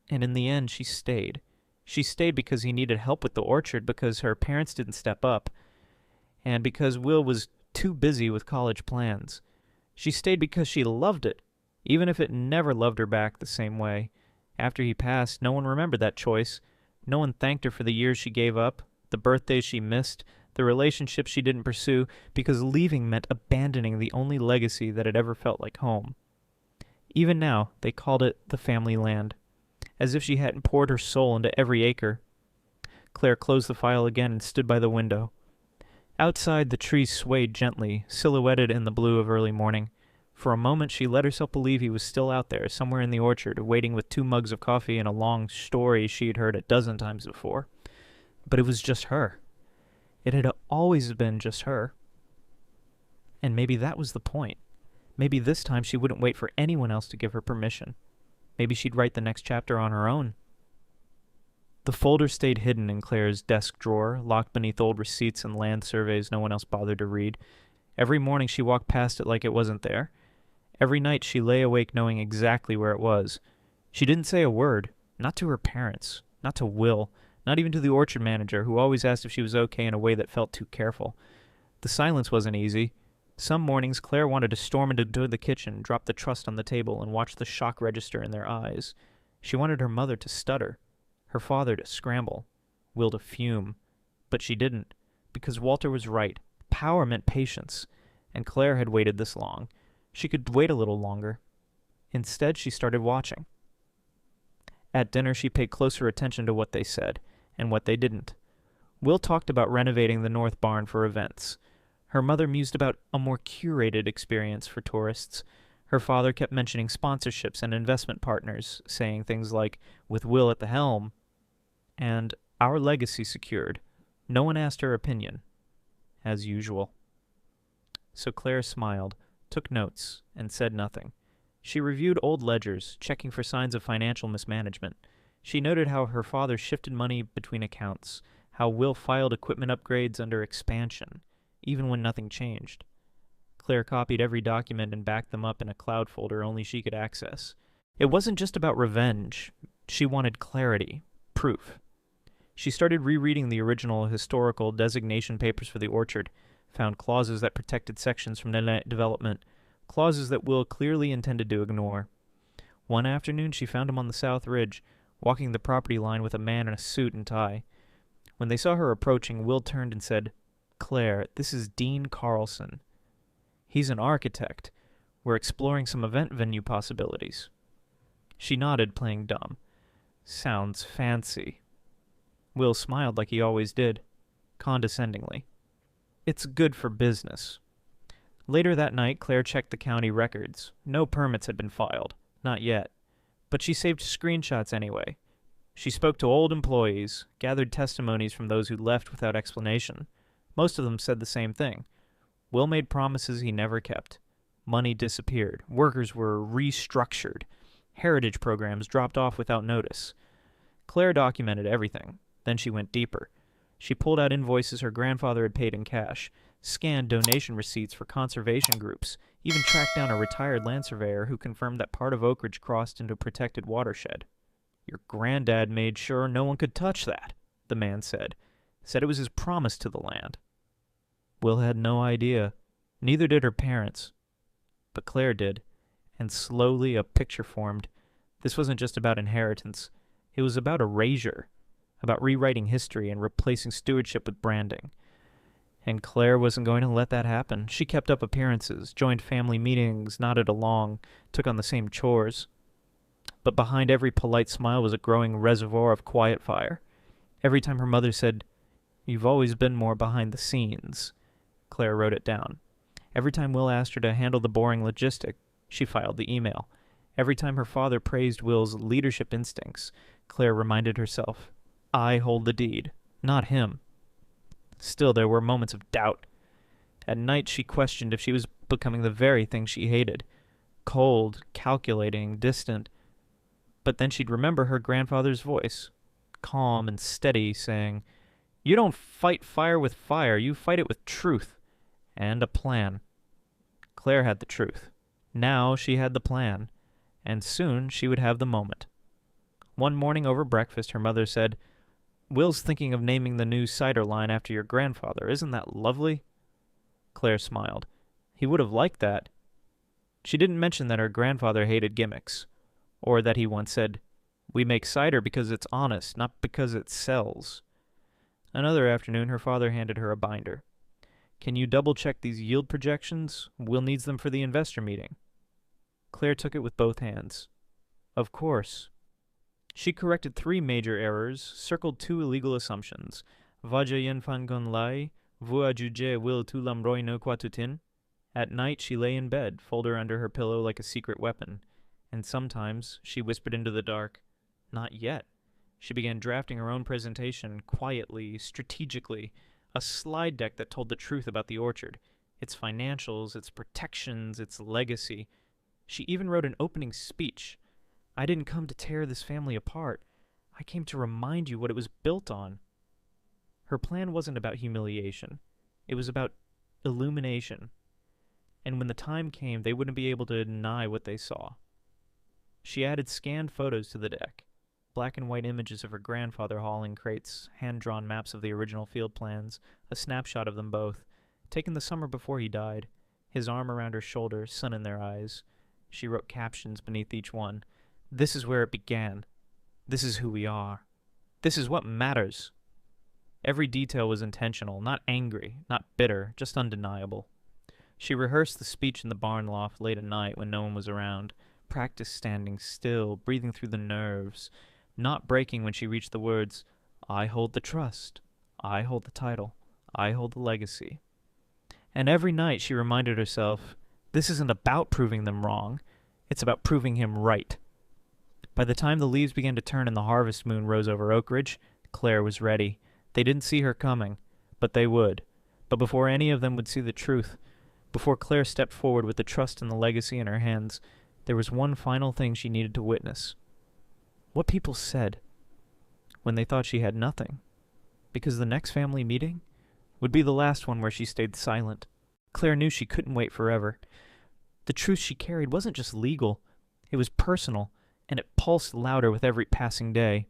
And in the end, she stayed. She stayed because he needed help with the orchard, because her parents didn't step up, and because Will was too busy with college plans. She stayed because she loved it, even if it never loved her back the same way. After he passed, no one remembered that choice. No one thanked her for the years she gave up, the birthdays she missed, the relationships she didn't pursue, because leaving meant abandoning the only legacy that had ever felt like home. Even now, they called it the family land, as if she hadn't poured her soul into every acre. Claire closed the file again and stood by the window. Outside, the trees swayed gently, silhouetted in the blue of early morning. For a moment, she let herself believe he was still out there, somewhere in the orchard, waiting with 2 mugs of coffee and a long story she'd heard a dozen times before. But it was just her. It had always been just her. And maybe that was the point. Maybe this time she wouldn't wait for anyone else to give her permission. Maybe she'd write the next chapter on her own. The folder stayed hidden in Claire's desk drawer, locked beneath old receipts and land surveys no one else bothered to read. Every morning she walked past it like it wasn't there. Every night she lay awake knowing exactly where it was. She didn't say a word, not to her parents, not to Will, not even to the orchard manager, who always asked if she was okay in a way that felt too careful. The silence wasn't easy. Some mornings Claire wanted to storm into the kitchen, drop the trust on the table, and watch the shock register in their eyes. She wanted her mother to stutter, her father to scramble, Will to fume. But she didn't, because Walter was right. Power meant patience, and Claire had waited this long. She could wait a little longer. Instead, she started watching. At dinner, she paid closer attention to what they said, and what they didn't. Will talked about renovating the north barn for events. Her mother mused about a more curated experience for tourists. Her father kept mentioning sponsorships and investment partners, saying things like, "with Will at the helm," and "our legacy secured." No one asked her opinion, as usual. So Claire smiled, took notes, and said nothing. She reviewed old ledgers, checking for signs of financial mismanagement. She noted how her father shifted money between accounts, how Will filed equipment upgrades under expansion, even when nothing changed. Claire copied every document and backed them up in a cloud folder only she could access. It wasn't just about revenge. She wanted clarity, proof. She started rereading the original historical designation papers for the orchard, found clauses that protected sections from net development, clauses that Will clearly intended to ignore. One afternoon she found him on the south ridge, walking the property line with a man in a suit and tie. When they saw her approaching, Will turned and said, "Claire, this is Dean Carlson. He's an architect. We're exploring some event venue possibilities." She nodded, playing dumb. "Sounds fancy." Will smiled like he always did, condescendingly. "It's good for business." Later that night, Claire checked the county records. No permits had been filed. Not yet. But she saved screenshots anyway. She spoke to old employees, gathered testimonies from those who left without explanation. Most of them said the same thing. Will made promises he never kept. Money disappeared. Workers were restructured. Heritage programs dropped off without notice. Claire documented everything. Then she went deeper. She pulled out invoices her grandfather had paid in cash, scanned donation receipts for conservation groups, even tracked down a retired land surveyor who confirmed that part of Oak Ridge crossed into a protected watershed. Your granddad made sure no one could touch that, the man said. Said it was his promise to the land. Will had no idea. Neither did her parents. But Claire did, and slowly a picture formed. This wasn't just about inheritance. It was about erasure, about rewriting history and replacing stewardship with branding. And Claire wasn't going to let that happen. She kept up appearances, joined family meetings, nodded along, took on the same chores. But behind every polite smile was a growing reservoir of quiet fire. Every time her mother said, "You've always been more behind the scenes," Claire wrote it down. Every time Will asked her to handle the boring logistic, she filed the email. Every time her father praised Will's leadership instincts, Claire reminded herself, "I hold the deed, not him." Still, there were moments of doubt. At night, she questioned if she was becoming the very thing she hated. Cold, calculating, distant. But then she'd remember her grandfather's voice, calm and steady, saying, "You don't fight fire with fire, you fight it with truth." And a plan. Claire had the truth. Now she had the plan. And soon she would have the moment. One morning over breakfast, her mother said, "Will's thinking of naming the new cider line after your grandfather. Isn't that lovely?" Claire smiled. He would have liked that. She didn't mention that her grandfather hated gimmicks, or that he once said, "We make cider because it's honest, not because it sells." Another afternoon, her father handed her a binder. "Can you double-check these yield projections? Will needs them for the investor meeting." Claire took it with both hands. Of course. She corrected 3 major errors, circled 2 illegal assumptions. Vaja yen fangon lai, vua juge will tulam roi no quatutin. At night she lay in bed, folder under her pillow like a secret weapon. And sometimes she whispered into the dark, "Not yet." She began drafting her own presentation, quietly, strategically, a slide deck that told the truth about the orchard, its financials, its protections, its legacy. She even wrote an opening speech. "I didn't come to tear this family apart. I came to remind you what it was built on." Her plan wasn't about humiliation. It was about illumination. And when the time came, they wouldn't be able to deny what they saw. She added scanned photos to the deck. Black and white images of her grandfather hauling crates, hand-drawn maps of the original field plans, a snapshot of them both, taken the summer before he died, his arm around her shoulder, sun in their eyes. She wrote captions beneath each one. "This is where it began. This is who we are. This is what matters." Every detail was intentional, not angry, not bitter, just undeniable. She rehearsed the speech in the barn loft late at night when no one was around, practiced standing still, breathing through the nerves, not breaking when she reached the words, "I hold the trust. I hold the title. I hold the legacy." And every night she reminded herself, this isn't about proving them wrong. It's about proving him right. By the time the leaves began to turn and the harvest moon rose over Oak Ridge, Claire was ready. They didn't see her coming, but they would. But before any of them would see the truth, before Claire stepped forward with the trust and the legacy in her hands, there was one final thing she needed to witness. What people said when they thought she had nothing. Because the next family meeting would be the last one where she stayed silent. Claire knew she couldn't wait forever. The truth she carried wasn't just legal. It was personal, and it pulsed louder with every passing day.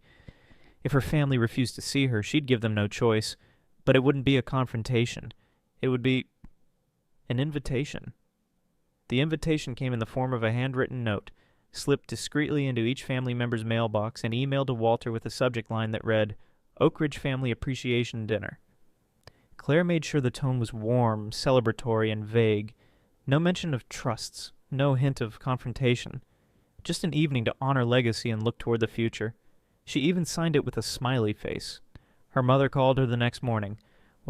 If her family refused to see her, she'd give them no choice. But it wouldn't be a confrontation. It would be an invitation. The invitation came in the form of a handwritten note, slipped discreetly into each family member's mailbox and emailed to Walter with a subject line that read, "Oak Ridge Family Appreciation Dinner." Claire made sure the tone was warm, celebratory, and vague. No mention of trusts, no hint of confrontation. Just an evening to honor legacy and look toward the future. She even signed it with a smiley face. Her mother called her the next morning.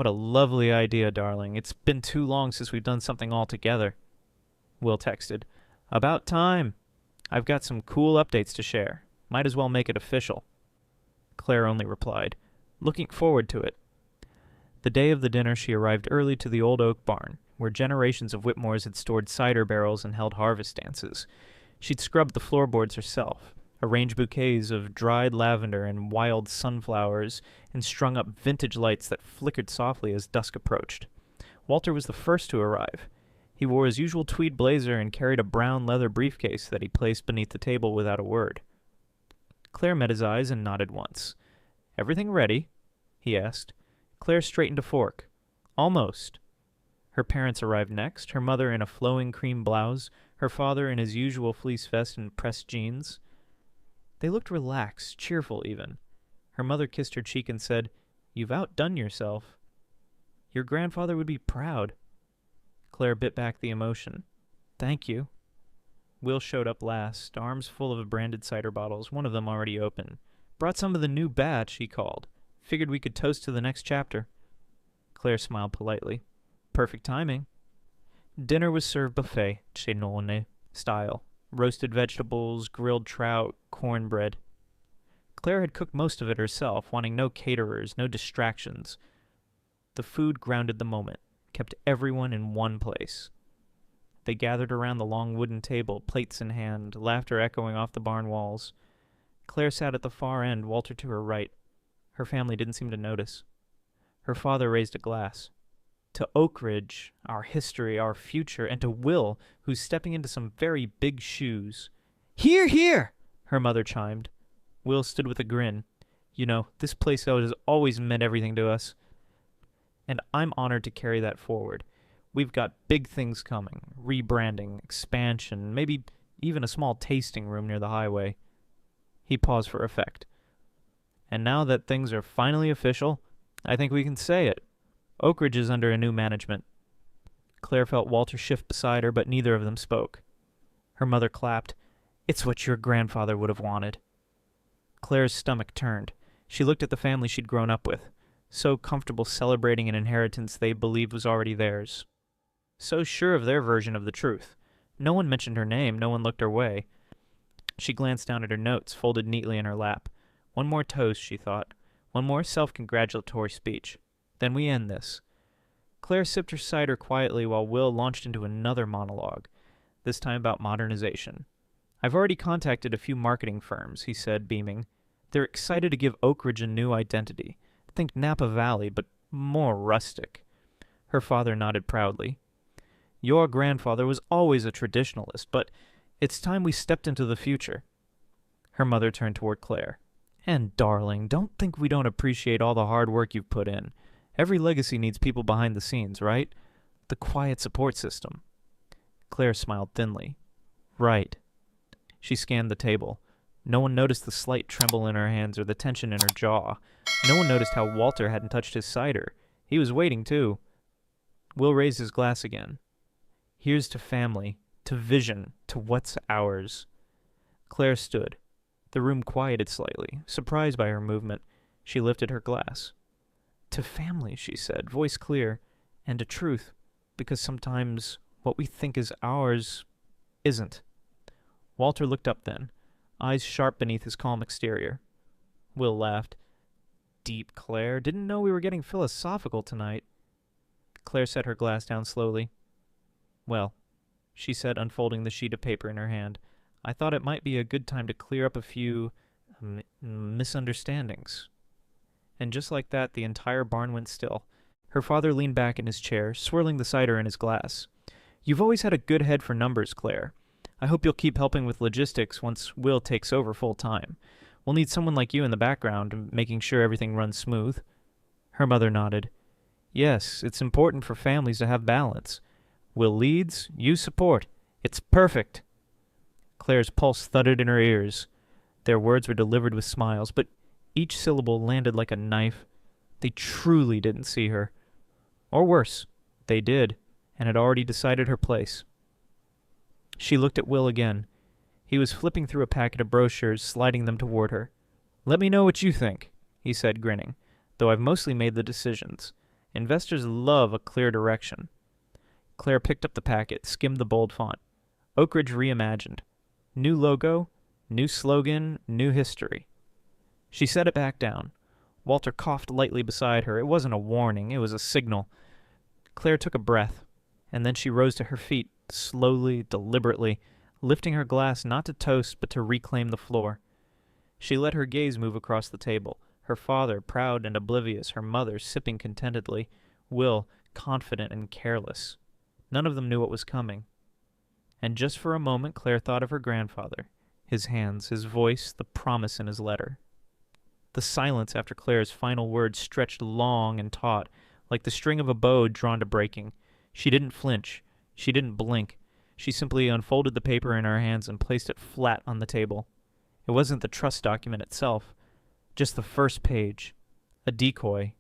What a lovely idea, darling. It's been too long since we've done something all together. Will texted. About time. I've got some cool updates to share. Might as well make it official. Claire only replied, looking forward to it. The day of the dinner she arrived early to the old oak barn, where generations of Whitmores had stored cider barrels and held harvest dances. She'd scrubbed the floorboards herself, arranged bouquets of dried lavender and wild sunflowers, and strung up vintage lights that flickered softly as dusk approached. Walter was the first to arrive. He wore his usual tweed blazer and carried a brown leather briefcase that he placed beneath the table without a word. Claire met his eyes and nodded once. Everything ready? He asked. Claire straightened a fork. Almost. Her parents arrived next, her mother in a flowing cream blouse, her father in his usual fleece vest and pressed jeans. They looked relaxed, cheerful even. Her mother kissed her cheek and said, You've outdone yourself. Your grandfather would be proud. Claire bit back the emotion. Thank you. Will showed up last, arms full of branded cider bottles, one of them already open. Brought some of the new batch, he called. Figured we could toast to the next chapter. Claire smiled politely. Perfect timing. Dinner was served buffet, cenone style. Roasted vegetables, grilled trout, cornbread. Claire had cooked most of it herself, wanting no caterers, no distractions. The food grounded the moment, kept everyone in one place. They gathered around the long wooden table, plates in hand, laughter echoing off the barn walls. Claire sat at the far end, Walter to her right. Her family didn't seem to notice. Her father raised a glass. To Oak Ridge, our history, our future, and to Will, who's stepping into some very big shoes. Hear, hear! Her mother chimed. Will stood with a grin. You know, this place has always meant everything to us. And I'm honored to carry that forward. We've got big things coming. Rebranding, expansion, maybe even a small tasting room near the highway. He paused for effect. And now that things are finally official, I think we can say it. Oak Ridge is under a new management. Claire felt Walter shift beside her, but neither of them spoke. Her mother clapped. It's what your grandfather would have wanted. Claire's stomach turned. She looked at the family she'd grown up with, so comfortable celebrating an inheritance they believed was already theirs. So sure of their version of the truth. No one mentioned her name, no one looked her way. She glanced down at her notes, folded neatly in her lap. One more toast, she thought. One more self-congratulatory speech. Then we end this. Claire sipped her cider quietly while Will launched into another monologue, this time about modernization. I've already contacted a few marketing firms, he said, beaming. They're excited to give Oak Ridge a new identity. Think Napa Valley, but more rustic. Her father nodded proudly. Your grandfather was always a traditionalist, but it's time we stepped into the future. Her mother turned toward Claire. And, darling, don't think we don't appreciate all the hard work you've put in. Every legacy needs people behind the scenes, right? The quiet support system. Claire smiled thinly. Right. She scanned the table. No one noticed the slight tremble in her hands or the tension in her jaw. No one noticed how Walter hadn't touched his cider. He was waiting, too. Will raised his glass again. Here's to family, to vision, to what's ours. Claire stood. The room quieted slightly, surprised by her movement. She lifted her glass. To family, she said, voice clear, and to truth, because sometimes what we think is ours isn't. Walter looked up then, eyes sharp beneath his calm exterior. Will laughed. Deep, Claire. Didn't know we were getting philosophical tonight. Claire set her glass down slowly. Well, she said, unfolding the sheet of paper in her hand, I thought it might be a good time to clear up a few misunderstandings. And just like that, the entire barn went still. Her father leaned back in his chair, swirling the cider in his glass. You've always had a good head for numbers, Claire. I hope you'll keep helping with logistics once Will takes over full time. We'll need someone like you in the background, making sure everything runs smooth. Her mother nodded. Yes, it's important for families to have balance. Will leads, you support. It's perfect. Claire's pulse thudded in her ears. Their words were delivered with smiles, but each syllable landed like a knife. They truly didn't see her. Or worse, they did, and had already decided her place. She looked at Will again. He was flipping through a packet of brochures, sliding them toward her. Let me know what you think, he said, grinning, though I've mostly made the decisions. Investors love a clear direction. Claire picked up the packet, skimmed the bold font. Oak Ridge Reimagined. New logo, new slogan, new history. She set it back down. Walter coughed lightly beside her. It wasn't a warning, it was a signal. Claire took a breath, and then she rose to her feet, slowly, deliberately, lifting her glass not to toast but to reclaim the floor. She let her gaze move across the table, her father proud and oblivious, her mother sipping contentedly, Will confident and careless. None of them knew what was coming. And just for a moment Claire thought of her grandfather, his hands, his voice, the promise in his letter. The silence after Claire's final words stretched long and taut, like the string of a bow drawn to breaking. She didn't flinch. She didn't blink. She simply unfolded the paper in her hands and placed it flat on the table. It wasn't the trust document itself, just the first page. A decoy.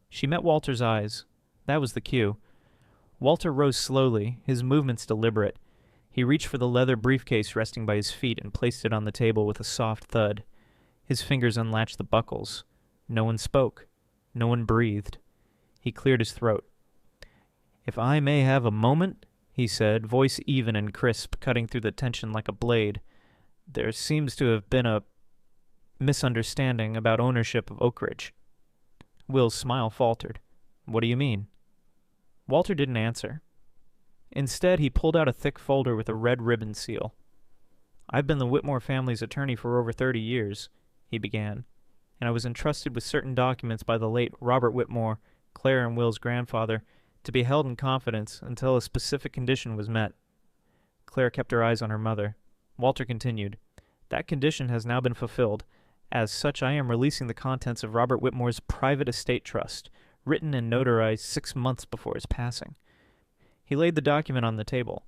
She met Walter's eyes. That was the cue. Walter rose slowly, his movements deliberate. He reached for the leather briefcase resting by his feet and placed it on the table with a soft thud. His fingers unlatched the buckles. No one spoke. No one breathed. He cleared his throat. "If I may have a moment," he said, voice even and crisp, cutting through the tension like a blade. "There seems to have been a misunderstanding about ownership of Oak Ridge." Will's smile faltered. "What do you mean?" Walter didn't answer. Instead, he pulled out a thick folder with a red ribbon seal. "I've been the Whitmore family's attorney for over 30 years, he began, "and I was entrusted with certain documents by the late Robert Whitmore, Claire and Will's grandfather, to be held in confidence until a specific condition was met." Claire kept her eyes on her mother. Walter continued, "That condition has now been fulfilled. As such, I am releasing the contents of Robert Whitmore's private estate trust, written and notarized 6 months before his passing." He laid the document on the table.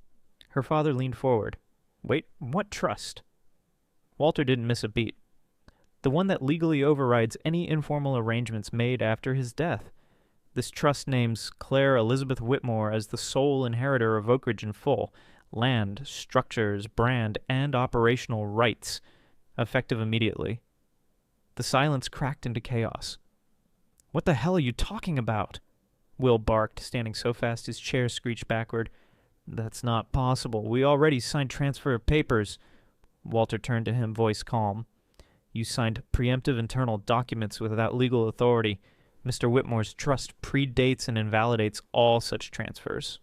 Her father leaned forward. "Wait, what trust?" Walter didn't miss a beat. "The one that legally overrides any informal arrangements made after his death. This trust names Claire Elizabeth Whitmore as the sole inheritor of Oak Ridge in full, land, structures, brand, and operational rights, effective immediately." The silence cracked into chaos. "What the hell are you talking about?" Will barked, standing so fast his chair screeched backward. "That's not possible. We already signed transfer of papers." Walter turned to him, voice calm. "You signed preemptive internal documents without legal authority. Mr. Whitmore's trust predates and invalidates all such transfers."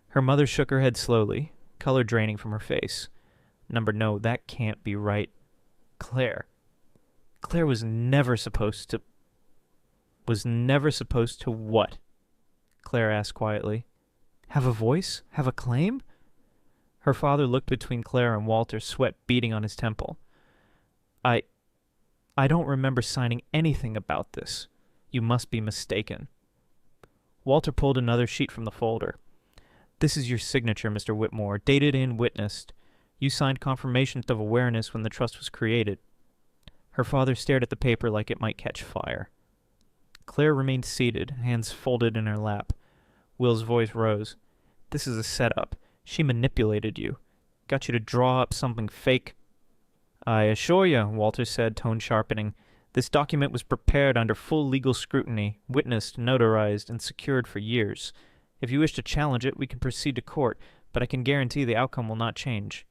Her mother shook her head slowly, color draining from her face. No, that can't be right. Claire was never supposed to... Was never supposed to what? Claire asked quietly. "Have a voice? Have a claim?" Her father looked between Claire and Walter, sweat beading on his temple. I don't remember signing anything about this. You must be mistaken." Walter pulled another sheet from the folder. "This is your signature, Mr. Whitmore, dated and witnessed. You signed confirmation of awareness when the trust was created." Her father stared at the paper like it might catch fire. Claire remained seated, hands folded in her lap. Will's voice rose. "This is a setup. She manipulated you. Got you to draw up something fake." "I assure you," Walter said, tone sharpening, "this document was prepared under full legal scrutiny, witnessed, notarized, and secured for years. If you wish to challenge it, we can proceed to court, but I can guarantee the outcome will not change."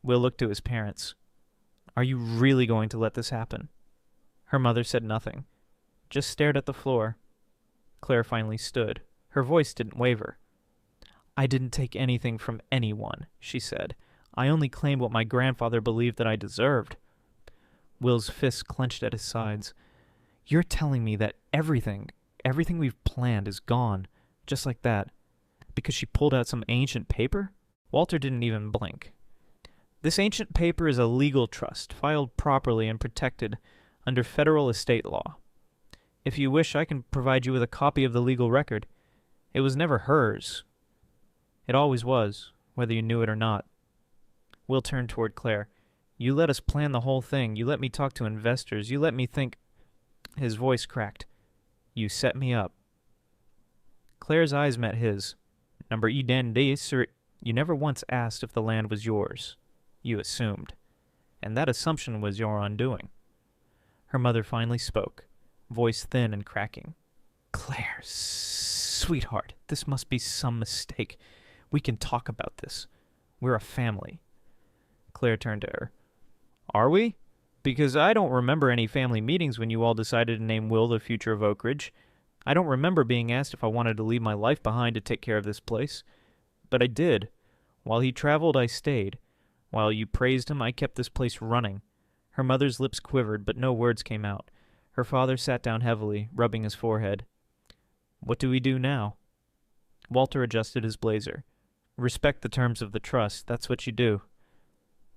Will looked to his parents. "Are you really going to let this happen?" Her mother said nothing, just stared at the floor. Claire finally stood. Her voice didn't waver. "I didn't take anything from anyone," she said. "I only claimed what my grandfather believed that I deserved." Will's fists clenched at his sides. "You're telling me that everything we've planned is gone, just like that, because she pulled out some ancient paper?" Walter didn't even blink. "This ancient paper is a legal trust, filed properly and protected under federal estate law. If you wish, I can provide you with a copy of the legal record. It was never hers. It always was, whether you knew it or not." Will turned toward Claire. "You let us plan the whole thing. You let me talk to investors. You let me think—" His voice cracked. "You set me up." Claire's eyes met his. "Number identity, sir. You never once asked if the land was yours. You assumed. And that assumption was your undoing." Her mother finally spoke, voice thin and cracking. Claire, sweetheart, this must be some mistake. We can talk about this. We're a family. Claire turned to her. Are we? Because I don't remember any family meetings when you all decided to name Will the future of Oak Ridge. I don't remember being asked if I wanted to leave my life behind to take care of this place. But I did. While he traveled, I stayed. While you praised him, I kept this place running. Her mother's lips quivered, but no words came out. Her father sat down heavily, rubbing his forehead. What do we do now? Walter adjusted his blazer. Respect the terms of the trust, that's what you do.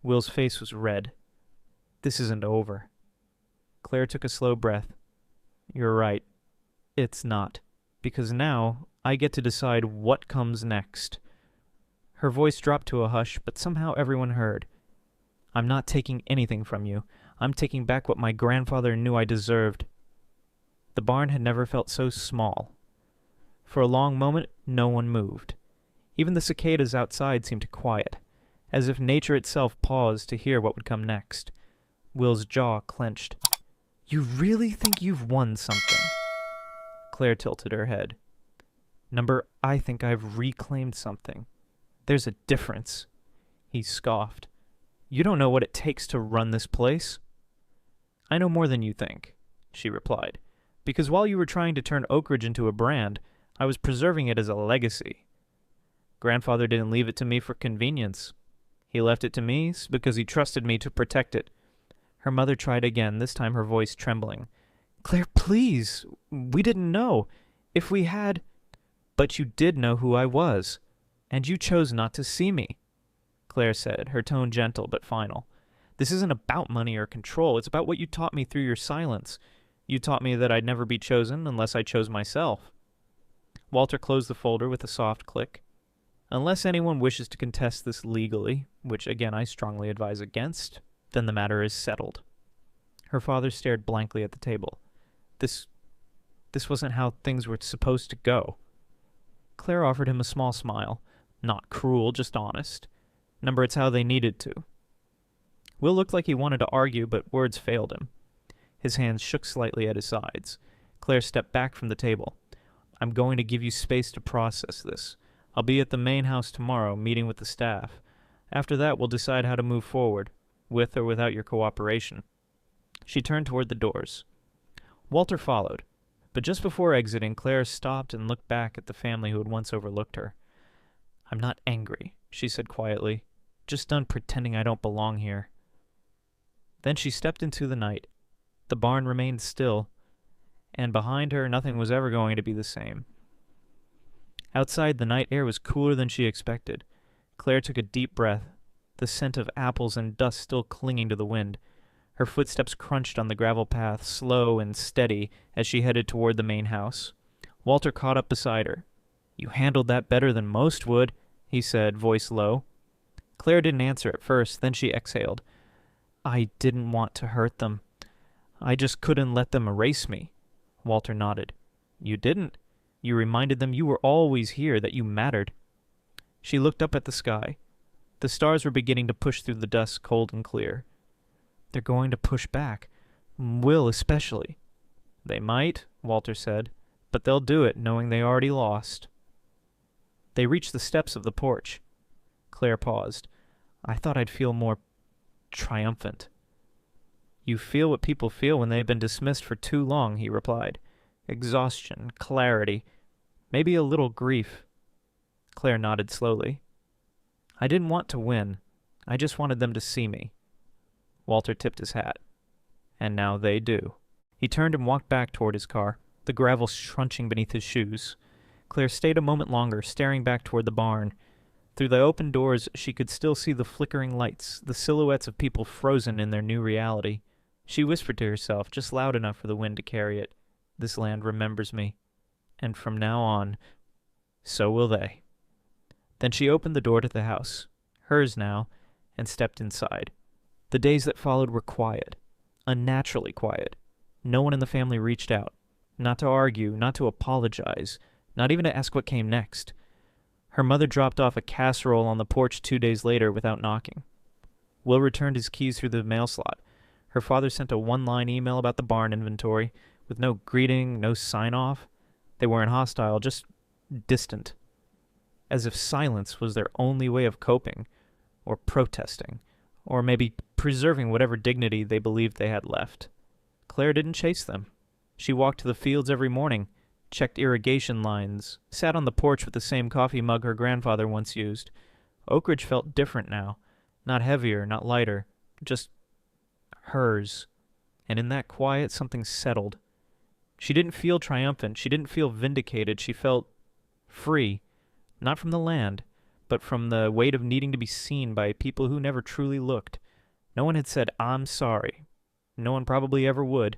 Will's face was red. This isn't over. Claire took a slow breath. You're right. It's not. Because now, I get to decide what comes next. Her voice dropped to a hush, but somehow everyone heard. I'm not taking anything from you. I'm taking back what my grandfather knew I deserved. The barn had never felt so small. For a long moment, no one moved. Even the cicadas outside seemed quiet, as if nature itself paused to hear what would come next. Will's jaw clenched. You really think you've won something? Claire tilted her head. Number, I think I've reclaimed something. There's a difference. He scoffed. You don't know what it takes to run this place. I know more than you think, she replied, because while you were trying to turn Oak Ridge into a brand, I was preserving it as a legacy. Grandfather didn't leave it to me for convenience. He left it to me because he trusted me to protect it. Her mother tried again, this time her voice trembling. Claire, please! We didn't know. If we had... But you did know who I was, and you chose not to see me, Claire said, her tone gentle but final. This isn't about money or control. It's about what you taught me through your silence. You taught me that I'd never be chosen unless I chose myself. Walter closed the folder with a soft click. Unless anyone wishes to contest this legally, which again I strongly advise against, then the matter is settled. Her father stared blankly at the table. This wasn't how things were supposed to go. Claire offered him a small smile. Not cruel, just honest. Number, it's how they needed to. Will looked like he wanted to argue, but words failed him. His hands shook slightly at his sides. Claire stepped back from the table. I'm going to give you space to process this. I'll be at the main house tomorrow, meeting with the staff. After that, we'll decide how to move forward, with or without your cooperation. She turned toward the doors. Walter followed, but just before exiting, Claire stopped and looked back at the family who had once overlooked her. I'm not angry, she said quietly. Just done pretending I don't belong here. Then she stepped into the night. The barn remained still, and behind her nothing was ever going to be the same. Outside, the night air was cooler than she expected. Claire took a deep breath, the scent of apples and dust still clinging to the wind. Her footsteps crunched on the gravel path, slow and steady, as she headed toward the main house. Walter caught up beside her. You handled that better than most would, he said, voice low. Claire didn't answer at first, then she exhaled. I didn't want to hurt them. I just couldn't let them erase me. Walter nodded. You didn't. You reminded them you were always here, that you mattered. She looked up at the sky. The stars were beginning to push through the dusk, cold and clear. They're going to push back. Will especially. They might, Walter said, but they'll do it knowing they already lost. They reached the steps of the porch. Claire paused. I thought I'd feel more triumphant. You feel what people feel when they've been dismissed for too long, he replied. Exhaustion, clarity, maybe a little grief. Claire nodded slowly. I didn't want to win. I just wanted them to see me. Walter tipped his hat. And now they do. He turned and walked back toward his car, the gravel crunching beneath his shoes. Claire stayed a moment longer, staring back toward the barn. Through the open doors, she could still see the flickering lights, the silhouettes of people frozen in their new reality. She whispered to herself, just loud enough for the wind to carry it. This land remembers me. And from now on, so will they. Then she opened the door to the house, hers now, and stepped inside. The days that followed were quiet, unnaturally quiet. No one in the family reached out, not to argue, not to apologize, not even to ask what came next. Her mother dropped off a casserole on the porch 2 days later without knocking. Will returned his keys through the mail slot. Her father sent a one-line email about the barn inventory, with no greeting, no sign-off. They weren't hostile, just distant, as if silence was their only way of coping, or protesting, or maybe preserving whatever dignity they believed they had left. Claire didn't chase them. She walked to the fields every morning, checked irrigation lines, sat on the porch with the same coffee mug her grandfather once used. Oak Ridge felt different now. Not heavier, not lighter, just hers. And in that quiet, something settled. She didn't feel triumphant. She didn't feel vindicated. She felt free, not from the land, but from the weight of needing to be seen by people who never truly looked. No one had said, "I'm sorry." No one probably ever would.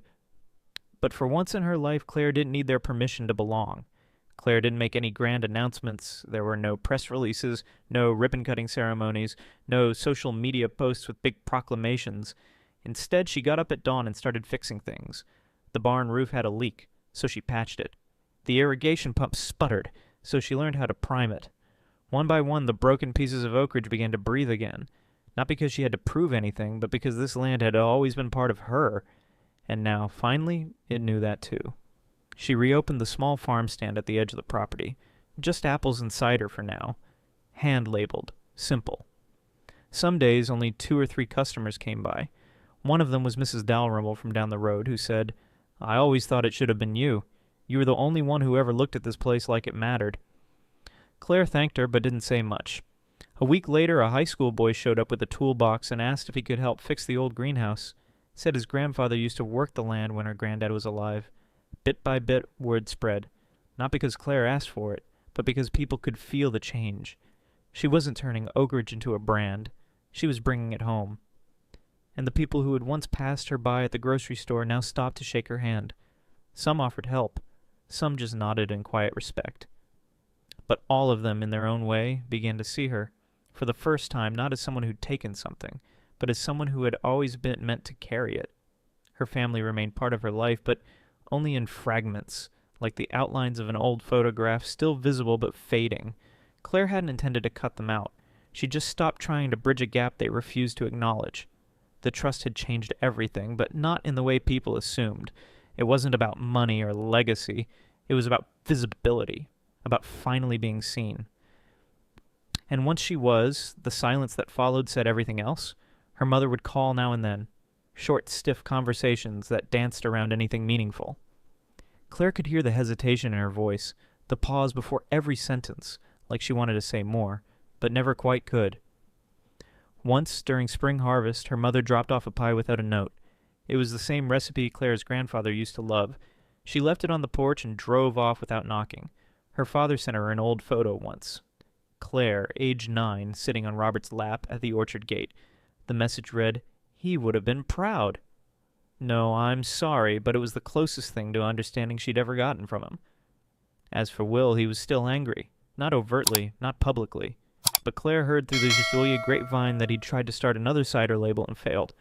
But for once in her life, Claire didn't need their permission to belong. Claire didn't make any grand announcements. There were no press releases, no ribbon-cutting ceremonies, no social media posts with big proclamations. Instead, she got up at dawn and started fixing things. The barn roof had a leak, so she patched it. The irrigation pump sputtered, so she learned how to prime it. One by one, the broken pieces of Oak Ridge began to breathe again. Not because she had to prove anything, but because this land had always been part of her. And now, finally, it knew that too. She reopened the small farm stand at the edge of the property. Just apples and cider for now. Hand-labeled. Simple. Some days, only 2 or 3 customers came by. One of them was Mrs. Dalrymple from down the road, who said, "I always thought it should have been you. You were the only one who ever looked at this place like it mattered." Claire thanked her, but didn't say much. A week later, a high school boy showed up with a toolbox and asked if he could help fix the old greenhouse. Said his grandfather used to work the land when her granddad was alive. Bit by bit, word spread. Not because Claire asked for it, but because people could feel the change. She wasn't turning Oak Ridge into a brand. She was bringing it home. And the people who had once passed her by at the grocery store now stopped to shake her hand. Some offered help. Some just nodded in quiet respect. But all of them, in their own way, began to see her, for the first time, not as someone who'd taken something, but as someone who had always been meant to carry it. Her family remained part of her life, but only in fragments, like the outlines of an old photograph, still visible but fading. Claire hadn't intended to cut them out. She just stopped trying to bridge a gap they refused to acknowledge. The trust had changed everything, but not in the way people assumed. It wasn't about money or legacy. It was about visibility, about finally being seen. And once she was, the silence that followed said everything else. Her mother would call now and then. Short, stiff conversations that danced around anything meaningful. Claire could hear the hesitation in her voice, the pause before every sentence, like she wanted to say more, but never quite could. Once, during spring harvest, her mother dropped off a pie without a note. It was the same recipe Claire's grandfather used to love. She left it on the porch and drove off without knocking. Her father sent her an old photo once. Claire, age 9, sitting on Robert's lap at the orchard gate. The message read, "He would have been proud." No, I'm sorry, but it was the closest thing to understanding she'd ever gotten from him. As for Will, he was still angry. Not overtly, not publicly. But Claire heard through the Julia grapevine that he'd tried to start another cider label and failed.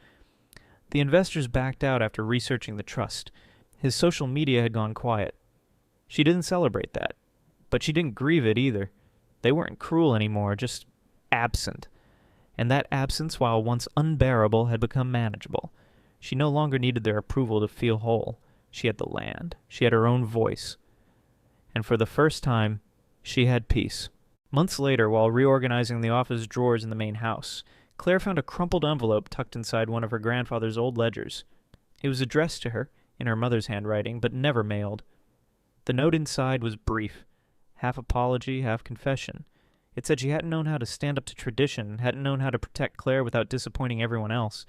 The investors backed out after researching the trust. His social media had gone quiet. She didn't celebrate that. But she didn't grieve it either. They weren't cruel anymore, just absent. And that absence, while once unbearable, had become manageable. She no longer needed their approval to feel whole. She had the land. She had her own voice. And for the first time, she had peace. Months later, while reorganizing the office drawers in the main house, Claire found a crumpled envelope tucked inside one of her grandfather's old ledgers. It was addressed to her, in her mother's handwriting, but never mailed. The note inside was brief, half apology, half confession. It said she hadn't known how to stand up to tradition, hadn't known how to protect Claire without disappointing everyone else.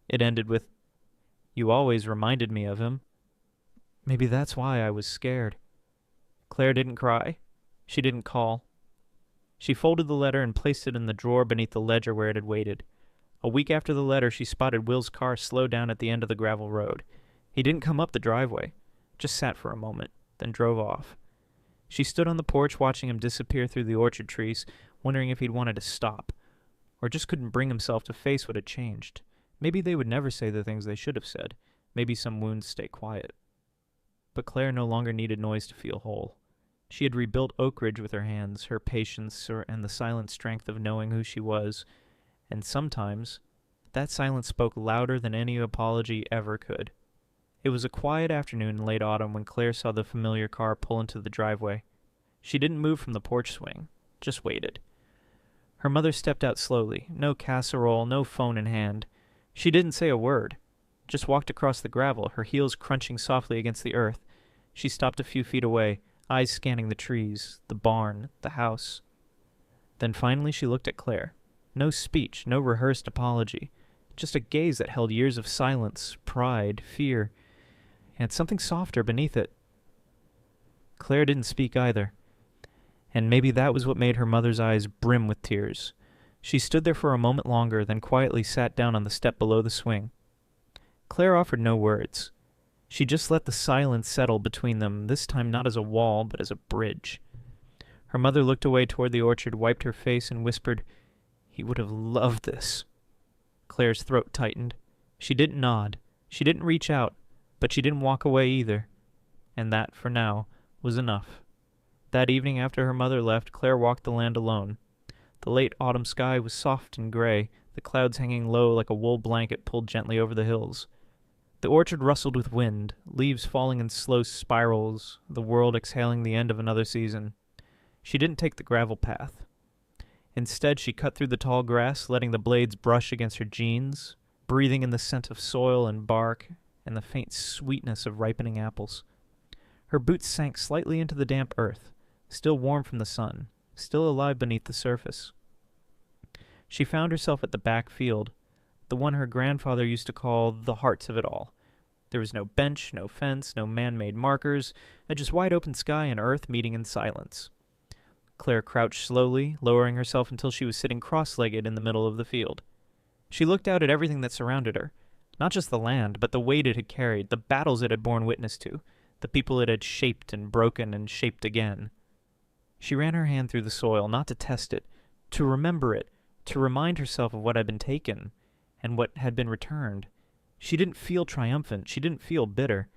It ended with, "You always reminded me of him. Maybe that's why I was scared." Claire didn't cry. She didn't call. She folded the letter and placed it in the drawer beneath the ledger where it had waited. A week after the letter, she spotted Will's car slow down at the end of the gravel road. He didn't come up the driveway, just sat for a moment, then drove off. She stood on the porch watching him disappear through the orchard trees, wondering if he'd wanted to stop, or just couldn't bring himself to face what had changed. Maybe they would never say the things they should have said. Maybe some wounds stay quiet. But Claire no longer needed noise to feel whole. She had rebuilt Oak Ridge with her hands, her patience, and the silent strength of knowing who she was. And sometimes, that silence spoke louder than any apology ever could. It was a quiet afternoon in late autumn when Claire saw the familiar car pull into the driveway. She didn't move from the porch swing, just waited. Her mother stepped out slowly, no casserole, no phone in hand. She didn't say a word, just walked across the gravel, her heels crunching softly against the earth. She stopped a few feet away, eyes scanning the trees, the barn, the house. Then finally she looked at Claire. No speech, no rehearsed apology, just a gaze that held years of silence, pride, fear, and something softer beneath it. Claire didn't speak either, and maybe that was what made her mother's eyes brim with tears. She stood there for a moment longer, then quietly sat down on the step below the swing. Claire offered no words. She just let the silence settle between them, this time not as a wall, but as a bridge. Her mother looked away toward the orchard, wiped her face, and whispered, "He would have loved this." Claire's throat tightened. She didn't nod. She didn't reach out, but she didn't walk away either. And that, for now, was enough. That evening after her mother left, Claire walked the land alone. The late autumn sky was soft and gray, the clouds hanging low like a wool blanket pulled gently over the hills. The orchard rustled with wind, leaves falling in slow spirals, the world exhaling the end of another season. She didn't take the gravel path. Instead, she cut through the tall grass, letting the blades brush against her jeans, breathing in the scent of soil and bark and the faint sweetness of ripening apples. Her boots sank slightly into the damp earth, still warm from the sun, still alive beneath the surface. She found herself at the back field, the one her grandfather used to call the heart of it all. There was no bench, no fence, no man-made markers, a just wide-open sky and earth meeting in silence. Claire crouched slowly, lowering herself until she was sitting cross-legged in the middle of the field. She looked out at everything that surrounded her, not just the land, but the weight it had carried, the battles it had borne witness to, the people it had shaped and broken and shaped again. She ran her hand through the soil, not to test it, to remember it, to remind herself of what had been taken and what had been returned. She didn't feel triumphant. She didn't feel bitter.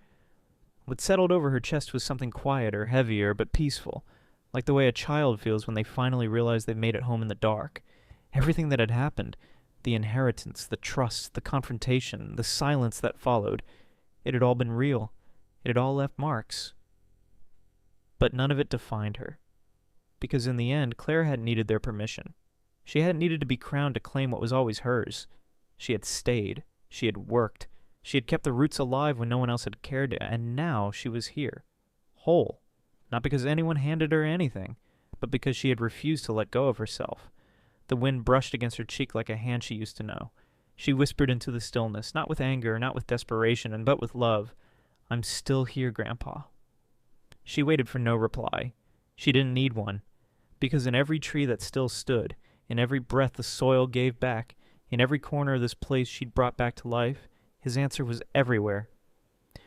What settled over her chest was something quieter, heavier, but peaceful, like the way a child feels when they finally realize they've made it home in the dark. Everything that had happened, the inheritance, the trust, the confrontation, the silence that followed, it had all been real. It had all left marks. But none of it defined her. Because in the end, Claire hadn't needed their permission. She hadn't needed to be crowned to claim what was always hers. She had stayed. She had worked. She had kept the roots alive when no one else had cared to, and now she was here, whole. Not because anyone handed her anything, but because she had refused to let go of herself. The wind brushed against her cheek like a hand she used to know. She whispered into the stillness, not with anger, not with desperation, but with love. "I'm still here, Grandpa." She waited for no reply. She didn't need one, because in every tree that still stood, in every breath the soil gave back, in every corner of this place she'd brought back to life, his answer was everywhere.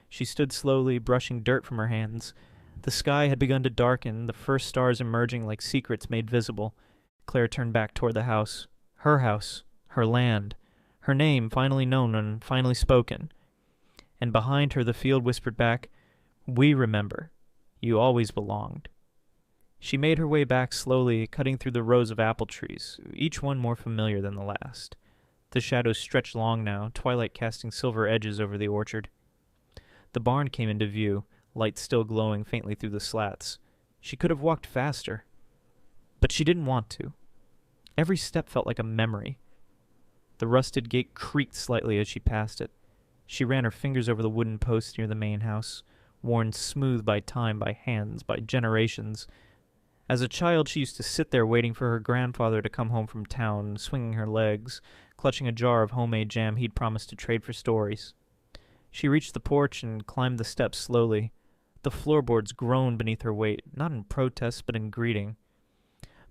She stood slowly, brushing dirt from her hands. The sky had begun to darken, the first stars emerging like secrets made visible. Claire turned back toward the house, her land, her name finally known and finally spoken. And behind her the field whispered back, "We remember. You always belonged." She made her way back slowly, cutting through the rows of apple trees, each one more familiar than the last. The shadows stretched long now, twilight casting silver edges over the orchard. The barn came into view, light still glowing faintly through the slats. She could have walked faster, but she didn't want to. Every step felt like a memory. The rusted gate creaked slightly as she passed it. She ran her fingers over the wooden posts near the main house, worn smooth by time, by hands, by generations. As a child, she used to sit there waiting for her grandfather to come home from town, swinging her legs, clutching a jar of homemade jam he'd promised to trade for stories. She reached the porch and climbed the steps slowly. The floorboards groaned beneath her weight, not in protest but in greeting.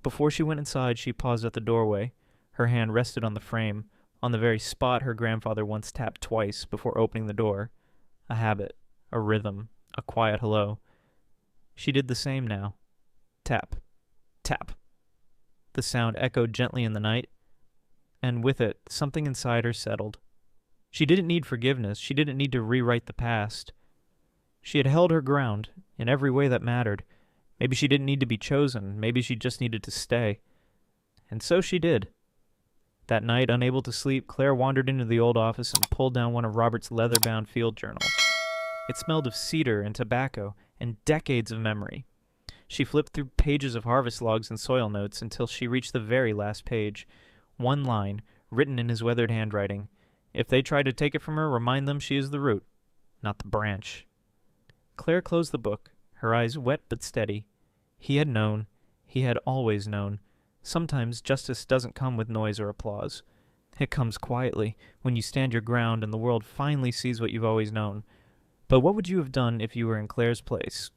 Before she went inside, she paused at the doorway. Her hand rested on the frame, on the very spot her grandfather once tapped twice before opening the door. A habit, a rhythm, a quiet hello. She did the same now. Tap, tap. The sound echoed gently in the night, and with it, something inside her settled. She didn't need forgiveness. She didn't need to rewrite the past. She had held her ground in every way that mattered. Maybe she didn't need to be chosen. Maybe she just needed to stay. And so she did. That night, unable to sleep, Claire wandered into the old office and pulled down one of Robert's leather-bound field journals. It smelled of cedar and tobacco and decades of memory. She flipped through pages of harvest logs and soil notes until she reached the very last page. One line, written in his weathered handwriting. If they try to take it from her, remind them she is the root, not the branch. Claire closed the book, her eyes wet but steady. He had known. He had always known. Sometimes justice doesn't come with noise or applause. It comes quietly, when you stand your ground and the world finally sees what you've always known. But what would you have done if you were in Claire's place?